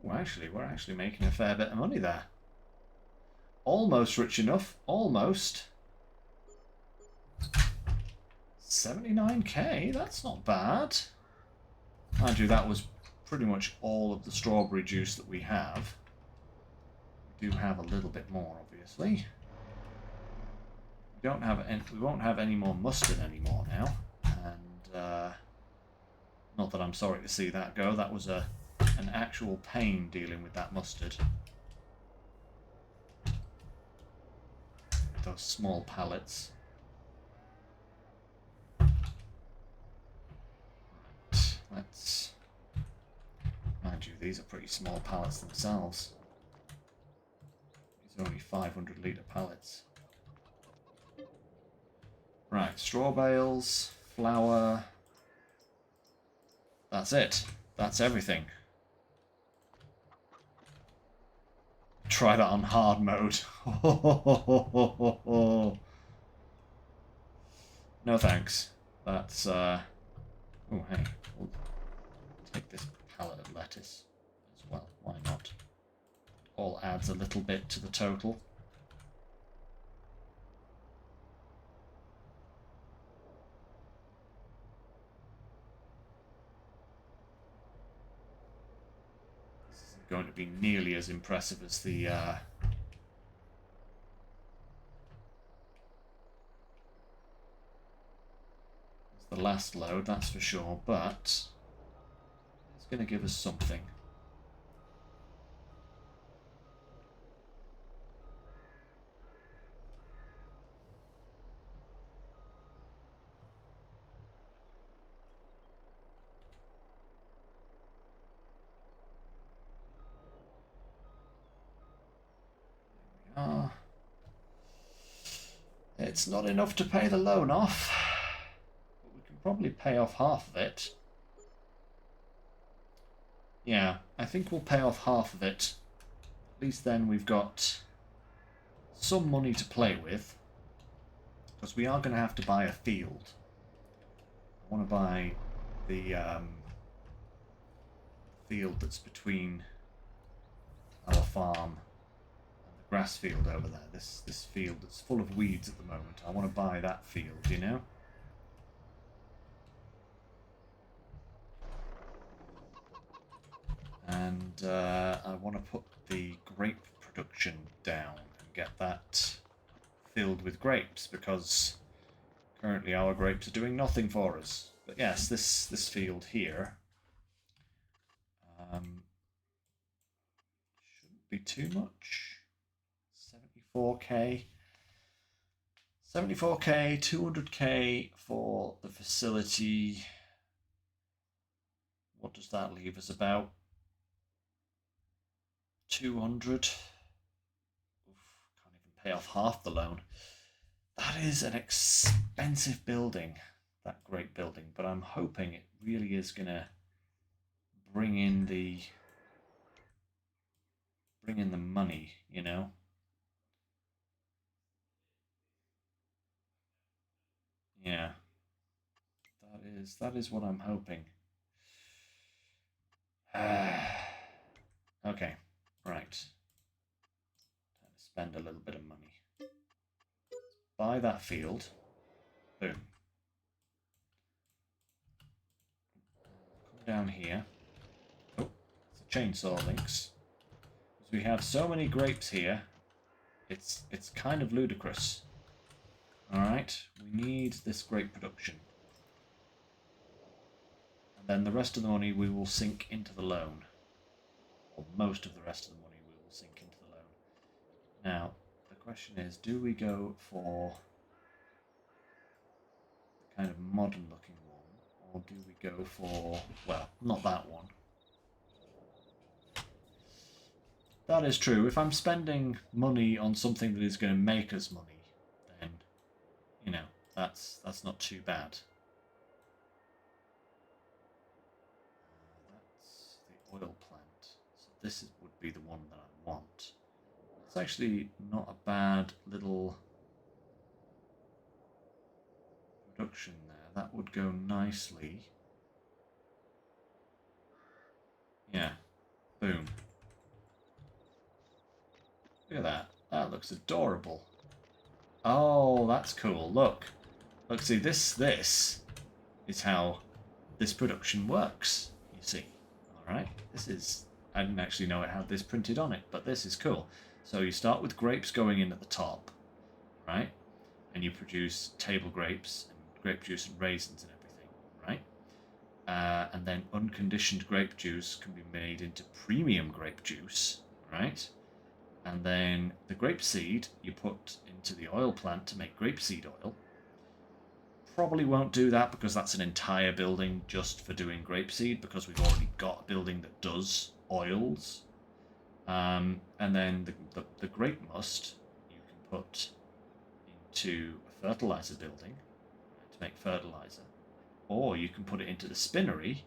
Oh, actually, we're actually making a fair bit of money there. Almost rich enough. Almost. 79k, that's not bad. Mind you, that was pretty much all of the strawberry juice that we have. We do have a little bit more, obviously. We won't have any more mustard anymore now, and Not that I'm sorry to see that go. That was an actual pain dealing with that mustard. Those small pallets. Let's... Mind you, these are pretty small pallets themselves. These are only 500 litre pallets. Right, straw bales, flour. That's it. That's everything. Try that on hard mode. No thanks. That's, oh hey, we'll take this pallet of lettuce as well. Why not? All adds a little bit to the total. This isn't going to be nearly as impressive as the last load, that's for sure, but it's going to give us something. It's not enough to pay the loan off, but we can probably pay off half of it. Yeah, I think we'll pay off half of it. At least then we've got some money to play with, because we are going to have to buy a field. I want to buy the field that's between our farm grass field over there, this field that's full of weeds at the moment. I want to buy that field, you know? And I want to put the grape production down and get that filled with grapes, because currently our grapes are doing nothing for us. But yes, this field here shouldn't be too much. 74k, 74k, 200k for the facility. What does that leave us? About 200. Oof, can't even pay off half the loan. That is an expensive building, that great building, but I'm hoping it really is going to bring in the money, you know. Yeah, that is what I'm hoping. Okay, right. Time to spend a little bit of money. Buy that field. Boom. Come down here. Oh, it's a chainsaw, Lynx. Because we have so many grapes here, it's kind of ludicrous. Alright, we need this grape production. And then the rest of the money we will sink into the loan. Or most of the rest of the money we will sink into the loan. Now, the question is, do we go for the kind of modern looking one, or do we go for, well, not that one. That is true. If I'm spending money on something that is going to make us money, then, you know, that's not too bad. That's the oil plant. So this would be the one that I want. It's actually not a bad little production there. That would go nicely. Yeah. Boom. Look at that. That looks adorable. Oh, that's cool. Look. Look, see, this is how this production works, you see. Alright. This is... I didn't actually know it had this printed on it, but this is cool. So you start with grapes going in at the top, right? And you produce table grapes and grape juice and raisins and everything, right? and then unconditioned grape juice can be made into premium grape juice, right? And then the grape seed you put into the oil plant to make grapeseed oil. Probably won't do that because that's an entire building just for doing grapeseed, because we've already got a building that does oils. And then the grape must you can put into a fertilizer building to make fertilizer, or you can put it into the spinnery,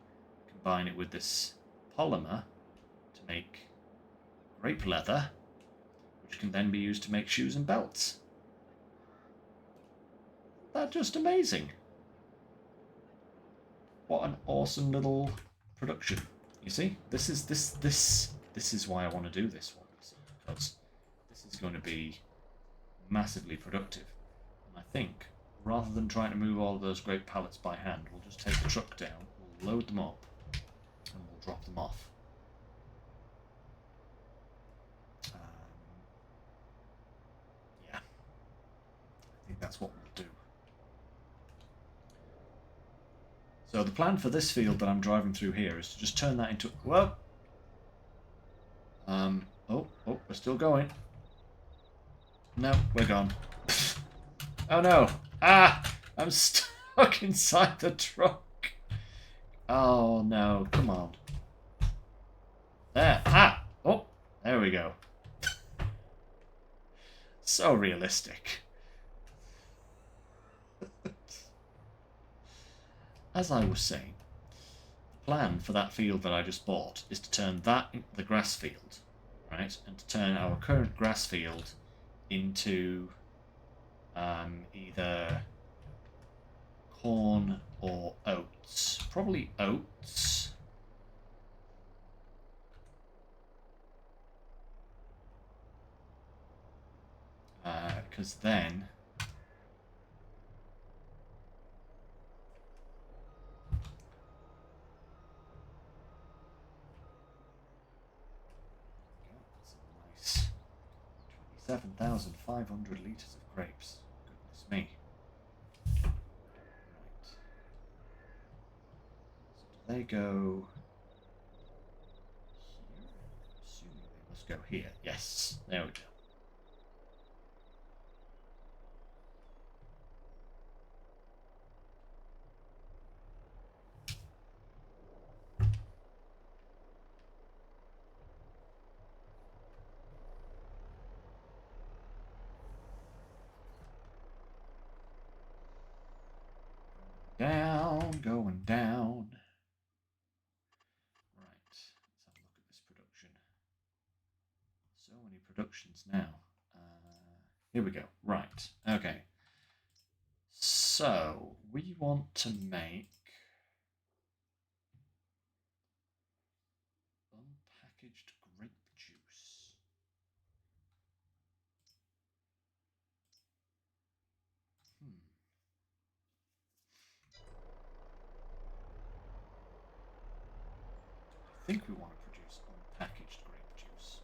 combine it with this polymer to make grape leather, which can then be used to make shoes and belts. That's just amazing. What an awesome little production. You see, this is why I want to do this one, you see, because this is going to be massively productive. And I think rather than trying to move all of those grape pallets by hand, we'll just take the truck down, we'll load them up, and we'll drop them off. Yeah, I think that's what we'll do. So the plan for this field that I'm driving through here is to just turn that into... Whoa! Oh, we're still going. No, we're gone. Oh no! Ah! I'm stuck inside the truck. Oh no, come on. There. Ah! Oh, there we go. So realistic. As I was saying, the plan for that field that I just bought is to turn that into the grass field, right? And to turn our current grass field into either corn or oats. Probably oats. Because then... Nice 27,500 litres of grapes. Goodness me. Right. So do they go here? I'm assuming they must go here. Yes, there we go. Down, going down. Right, let's have a look at this production. So many productions now. Here we go. Right, okay. So, we want to make unpackaged grape juice. I think we want to produce unpackaged grape juice,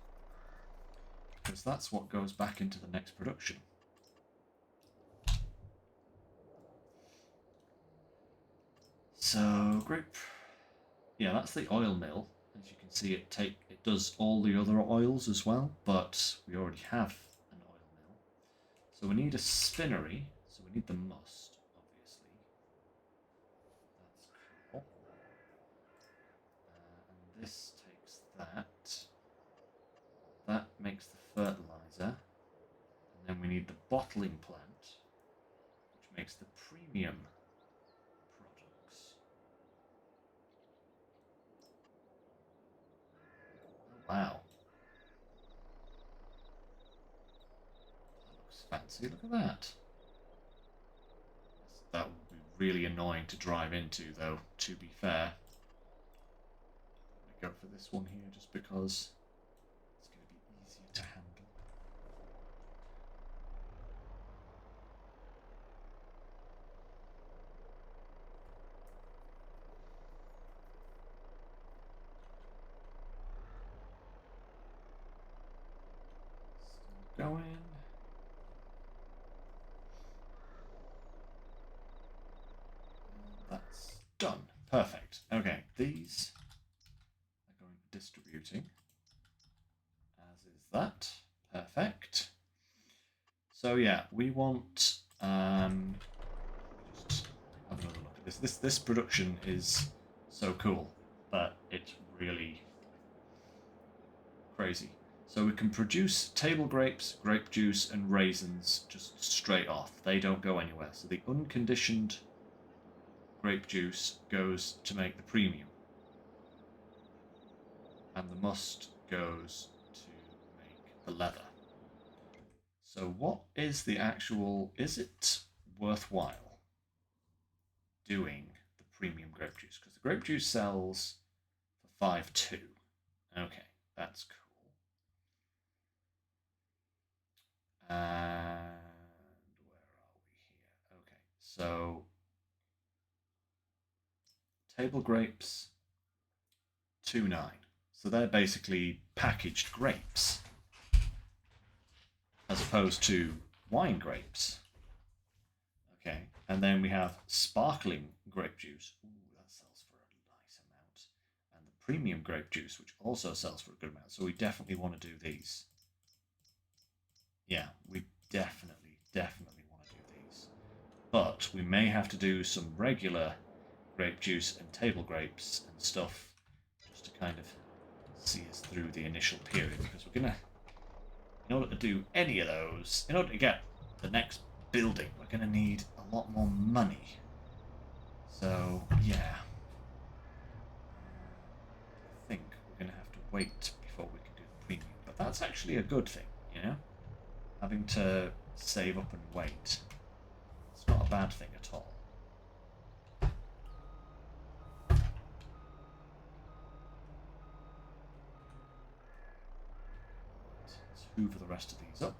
because that's what goes back into the next production. So grape, yeah, that's the oil mill. As you can see, it does all the other oils as well, but we already have an oil mill. So we need a spinnery. So we need the must, obviously. That's cool. And this takes that. That makes the fertilizer. And then we need the bottling plant, which makes the premium products. Oh, wow. That looks fancy. Look at that. That would be really annoying to drive into, though, to be fair. I'm going to go for this one here just because it's going to be easier to handle. Still going. That's done. Perfect. Okay, these are going distributing, as is that. Perfect. So yeah, we want just have another look at this. This production is so cool, but it's really crazy. So we can produce table grapes, grape juice, and raisins just straight off. They don't go anywhere. So the unconditioned grape juice goes to make the premium, and the must goes to make the leather. So what is the actual... Is it worthwhile doing the premium grape juice? Because the grape juice sells for 5.2. Okay, that's cool. And where are we here? Okay, so table grapes, 2.9. So they're basically packaged grapes, as opposed to wine grapes. Okay, and then we have sparkling grape juice. Ooh, that sells for a nice amount. And the premium grape juice, which also sells for a good amount. So we definitely want to do these. Yeah, we definitely want to do these. But we may have to do some regular grape juice and table grapes and stuff just to kind of see us through the initial period, because we're gonna, in order to do any of those, in order to get the next building, we're gonna need a lot more money. So yeah, I think we're gonna have to wait before we can do the premium, but that's actually a good thing, you know, having to save up and wait. It's not a bad thing at all. Let's hoover the rest of these up.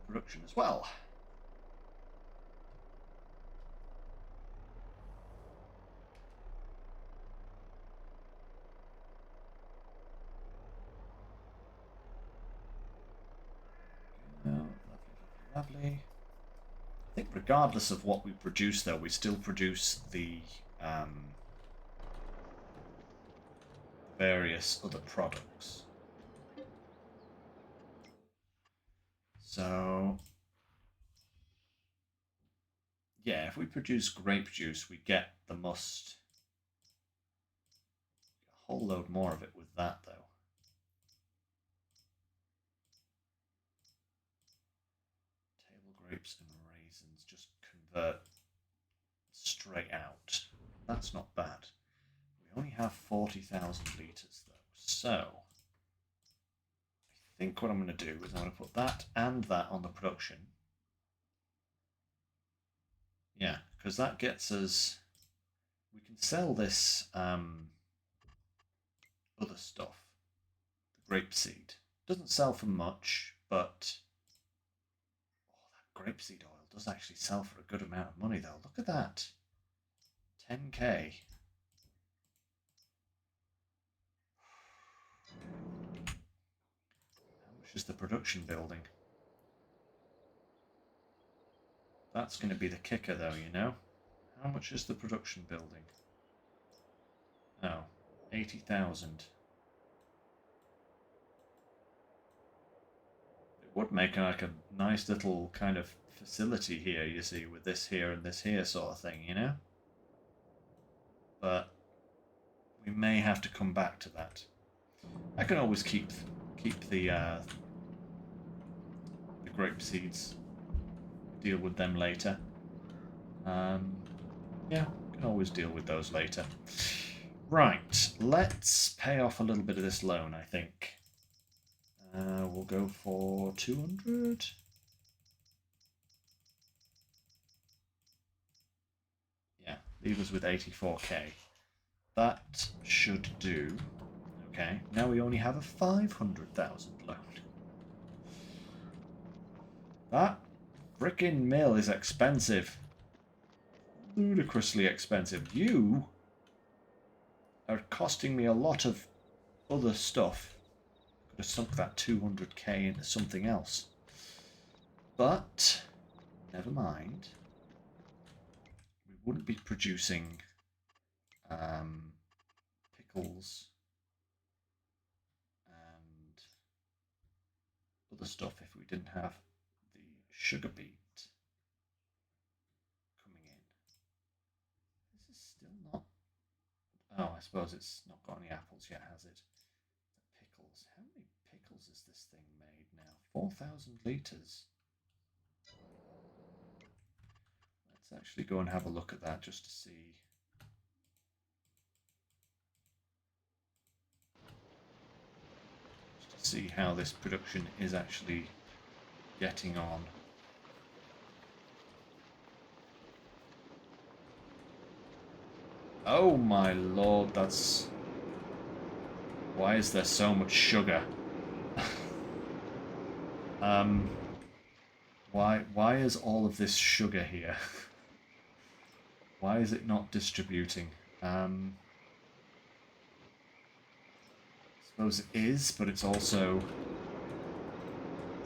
Production as well. Lovely. I think regardless of what we produce, though, we still produce the various other products. So yeah, if we produce grape juice, we get the must. A whole load more of it with that, though. Table grapes and raisins just convert straight out. That's not bad. We only have 40,000 litres, though. So I think what I'm going to do is I'm going to put that and that on the production. Yeah, because that gets us... We can sell this other stuff. The grapeseed. Doesn't sell for much, but... Oh, that grapeseed oil does actually sell for a good amount of money, though. Look at that. 10k. How much is the production building? That's going to be the kicker, though, you know? How much is the production building? Oh, 80,000. It would make like a nice little kind of facility here, you see, with this here and this here sort of thing, you know? But we may have to come back to that. I can always keep the grape seeds, deal with them later. Yeah, can always deal with those later. Right, let's pay off a little bit of this loan, I think. We'll go for 200. Yeah, leave us with 84k. That should do. Okay, now we only have a 500,000 loan. That frickin' mill is expensive. Ludicrously expensive. You are costing me a lot of other stuff. Could have sunk that 200k into something else. But, never mind. We wouldn't be producing pickles and other stuff if we didn't have the sugar beet coming in. This is still not... Oh, I suppose it's not got any apples yet, has it? The pickles. How many pickles is this thing made now? 4,000 litres. Let's actually go and have a look at that just to see. Just to see how this production is actually getting on. Oh my lord, that's... Why is there so much sugar? Why is all of this sugar here? Why is it not distributing? I suppose it is, but it's also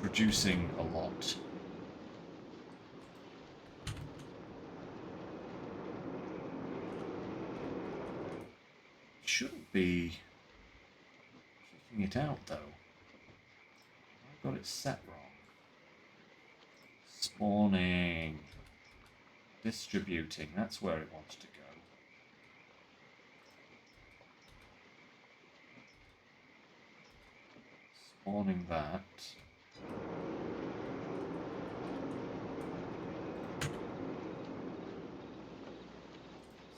producing a lot. It shouldn't be kicking it out though. I've got it set wrong. Spawning. Distributing, that's where it wants to go. Spawning that.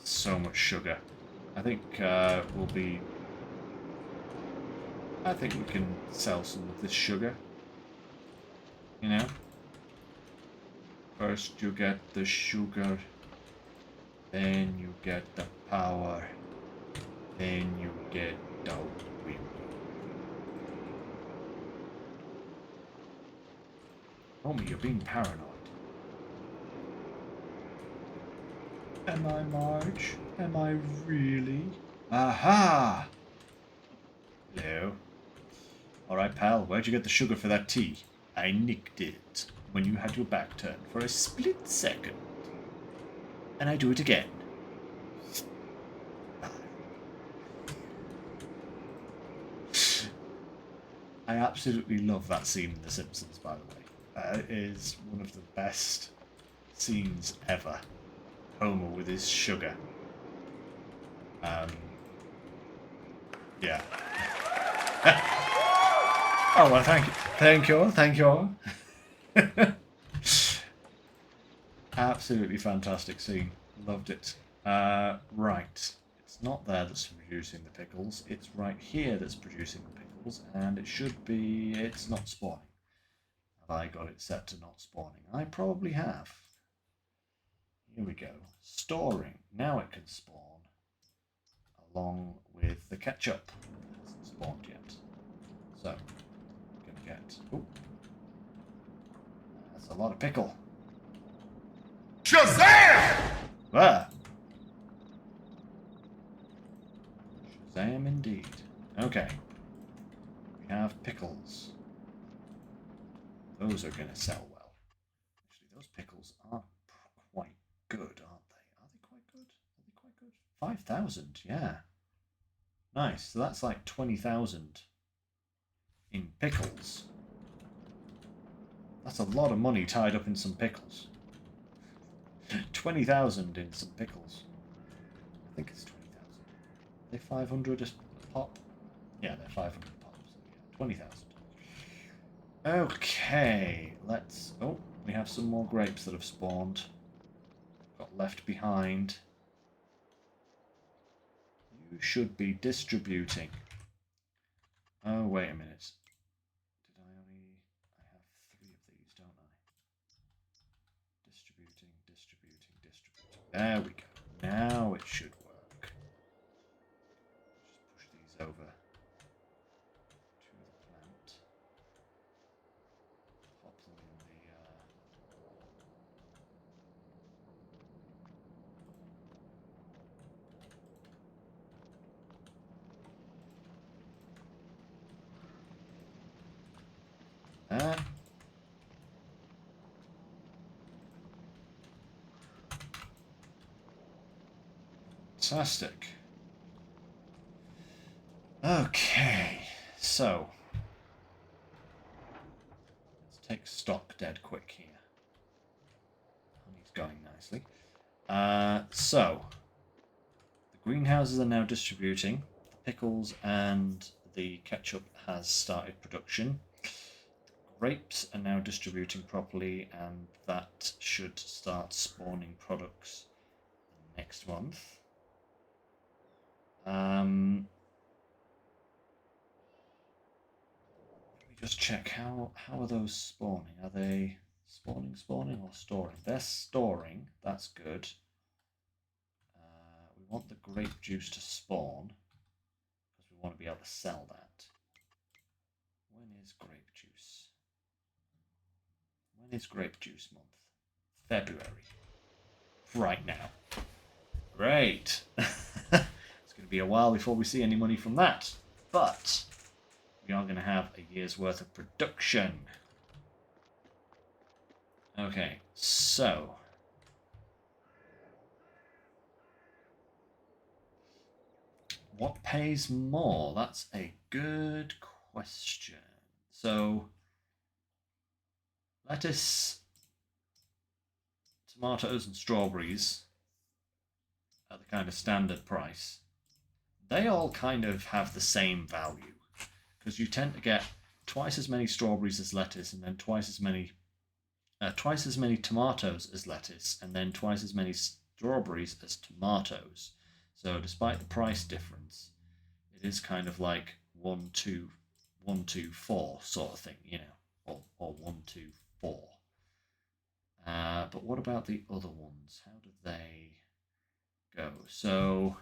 So much sugar. I think we'll be... I think we can sell some of this sugar. You know? First you get the sugar, then you get the power, then you get the wind. Homie, you're being paranoid. Am I, Marge? Am I really? Aha! Hello. Alright, pal, where'd you get the sugar for that tea? I nicked it when you had your back turned for a split second. And I do it again. I absolutely love that scene in The Simpsons, by the way. It is one of the best scenes ever. Homer with his sugar. Yeah. Oh, well, thank you. Thank you. Absolutely fantastic scene. Loved it. Right. It's not there that's producing the pickles. It's right here that's producing the pickles. And it should be... It's not spawning. Have I got it set to not spawning? I probably have. Here we go. Storing. Now it can spawn. Along with the ketchup. It hasn't spawned yet. So, we're going to get... Ooh. That's a lot of pickle. Shazam! Ah. Shazam indeed. Okay. We have pickles. Those are going to sell well. Actually, those pickles are quite good, aren't they? Are they quite good? Are they quite good? 5,000, yeah. Nice. So that's like 20,000 in pickles. That's a lot of money tied up in some pickles. 20,000 in some pickles. I think it's 20,000. Are they 500 a pop? Yeah, they're 500 a pop. So yeah, 20,000. Okay, let's... Oh, we have some more grapes that have spawned. Got left behind. You should be distributing. Oh, wait a minute. Did I only... I have 3 of these, don't I? Distributing. There we go. Now it should work. Just push these over to the plant. Pop them in the... Fantastic. Okay, so let's take stock dead quick here. Honey's going nicely. So the greenhouses are now distributing. The pickles and the ketchup has started production. Grapes are now distributing properly, and that should start spawning products next month. Let me just check how are those spawning? Are they spawning or storing? They're storing. That's good. We want the grape juice to spawn because we want to be able to sell that. When is grape juice? When is grape juice month? February. Right now. Great. It's going to be a while before we see any money from that. But we are going to have a year's worth of production. Okay, so what pays more? That's a good question. So lettuce, tomatoes and strawberries at the kind of standard price. They all kind of have the same value because you tend to get twice as many strawberries as lettuce, and then twice as many tomatoes as lettuce, and then twice as many strawberries as tomatoes. So despite the price difference, it is kind of like 1, 2, 1, 2, 4 sort of thing, you know, or 1, 2, 4. But what about the other ones? How do they go? So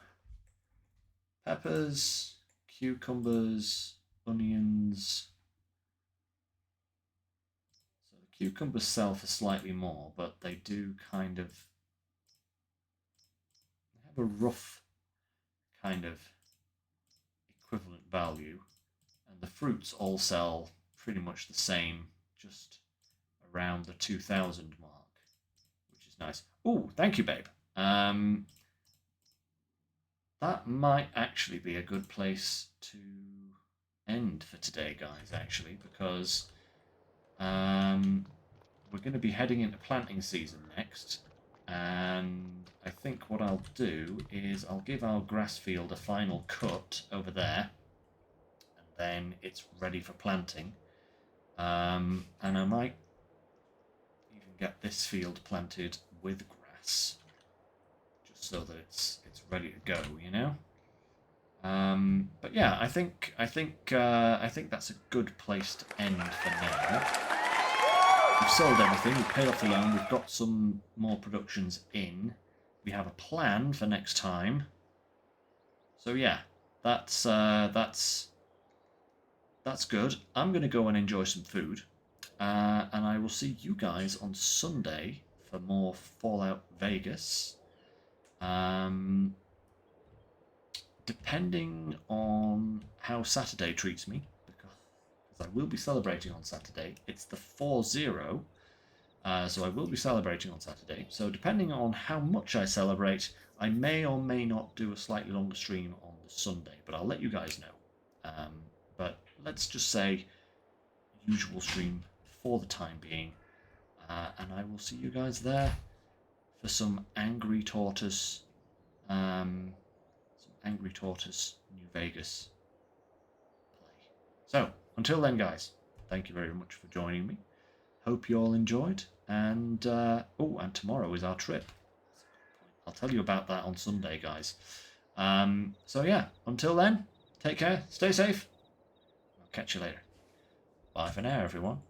peppers, cucumbers, onions. So the cucumbers sell for slightly more, but they do kind of have a rough kind of equivalent value, and the fruits all sell pretty much the same, just around the 2,000 mark, which is nice. Oh, thank you, babe. That might actually be a good place to end for today, guys, actually, because we're going to be heading into planting season next, and I think what I'll do is I'll give our grass field a final cut over there, and then it's ready for planting. And I might even get this field planted with grass, just so that it's ready to go, you know. But yeah, I think that's a good place to end for now. We've sold everything, we've paid off the loan, we've got some more productions in. We have a plan for next time. So yeah, that's good. I'm going to go and enjoy some food. And I will see you guys on Sunday for more Fallout Vegas. Depending on how Saturday treats me, because I will be celebrating on Saturday. It's the 4-0, so I will be celebrating on Saturday. So depending on how much I celebrate, I may or may not do a slightly longer stream on the Sunday, but I'll let you guys know. But let's just say usual stream for the time being, and I will see you guys there for some Angry Tortoise, New Vegas play. So until then, guys, thank you very much for joining me. Hope you all enjoyed, and and tomorrow is our trip. I'll tell you about that on Sunday, guys. So yeah, until then, take care, stay safe. I'll catch you later. Bye for now, everyone.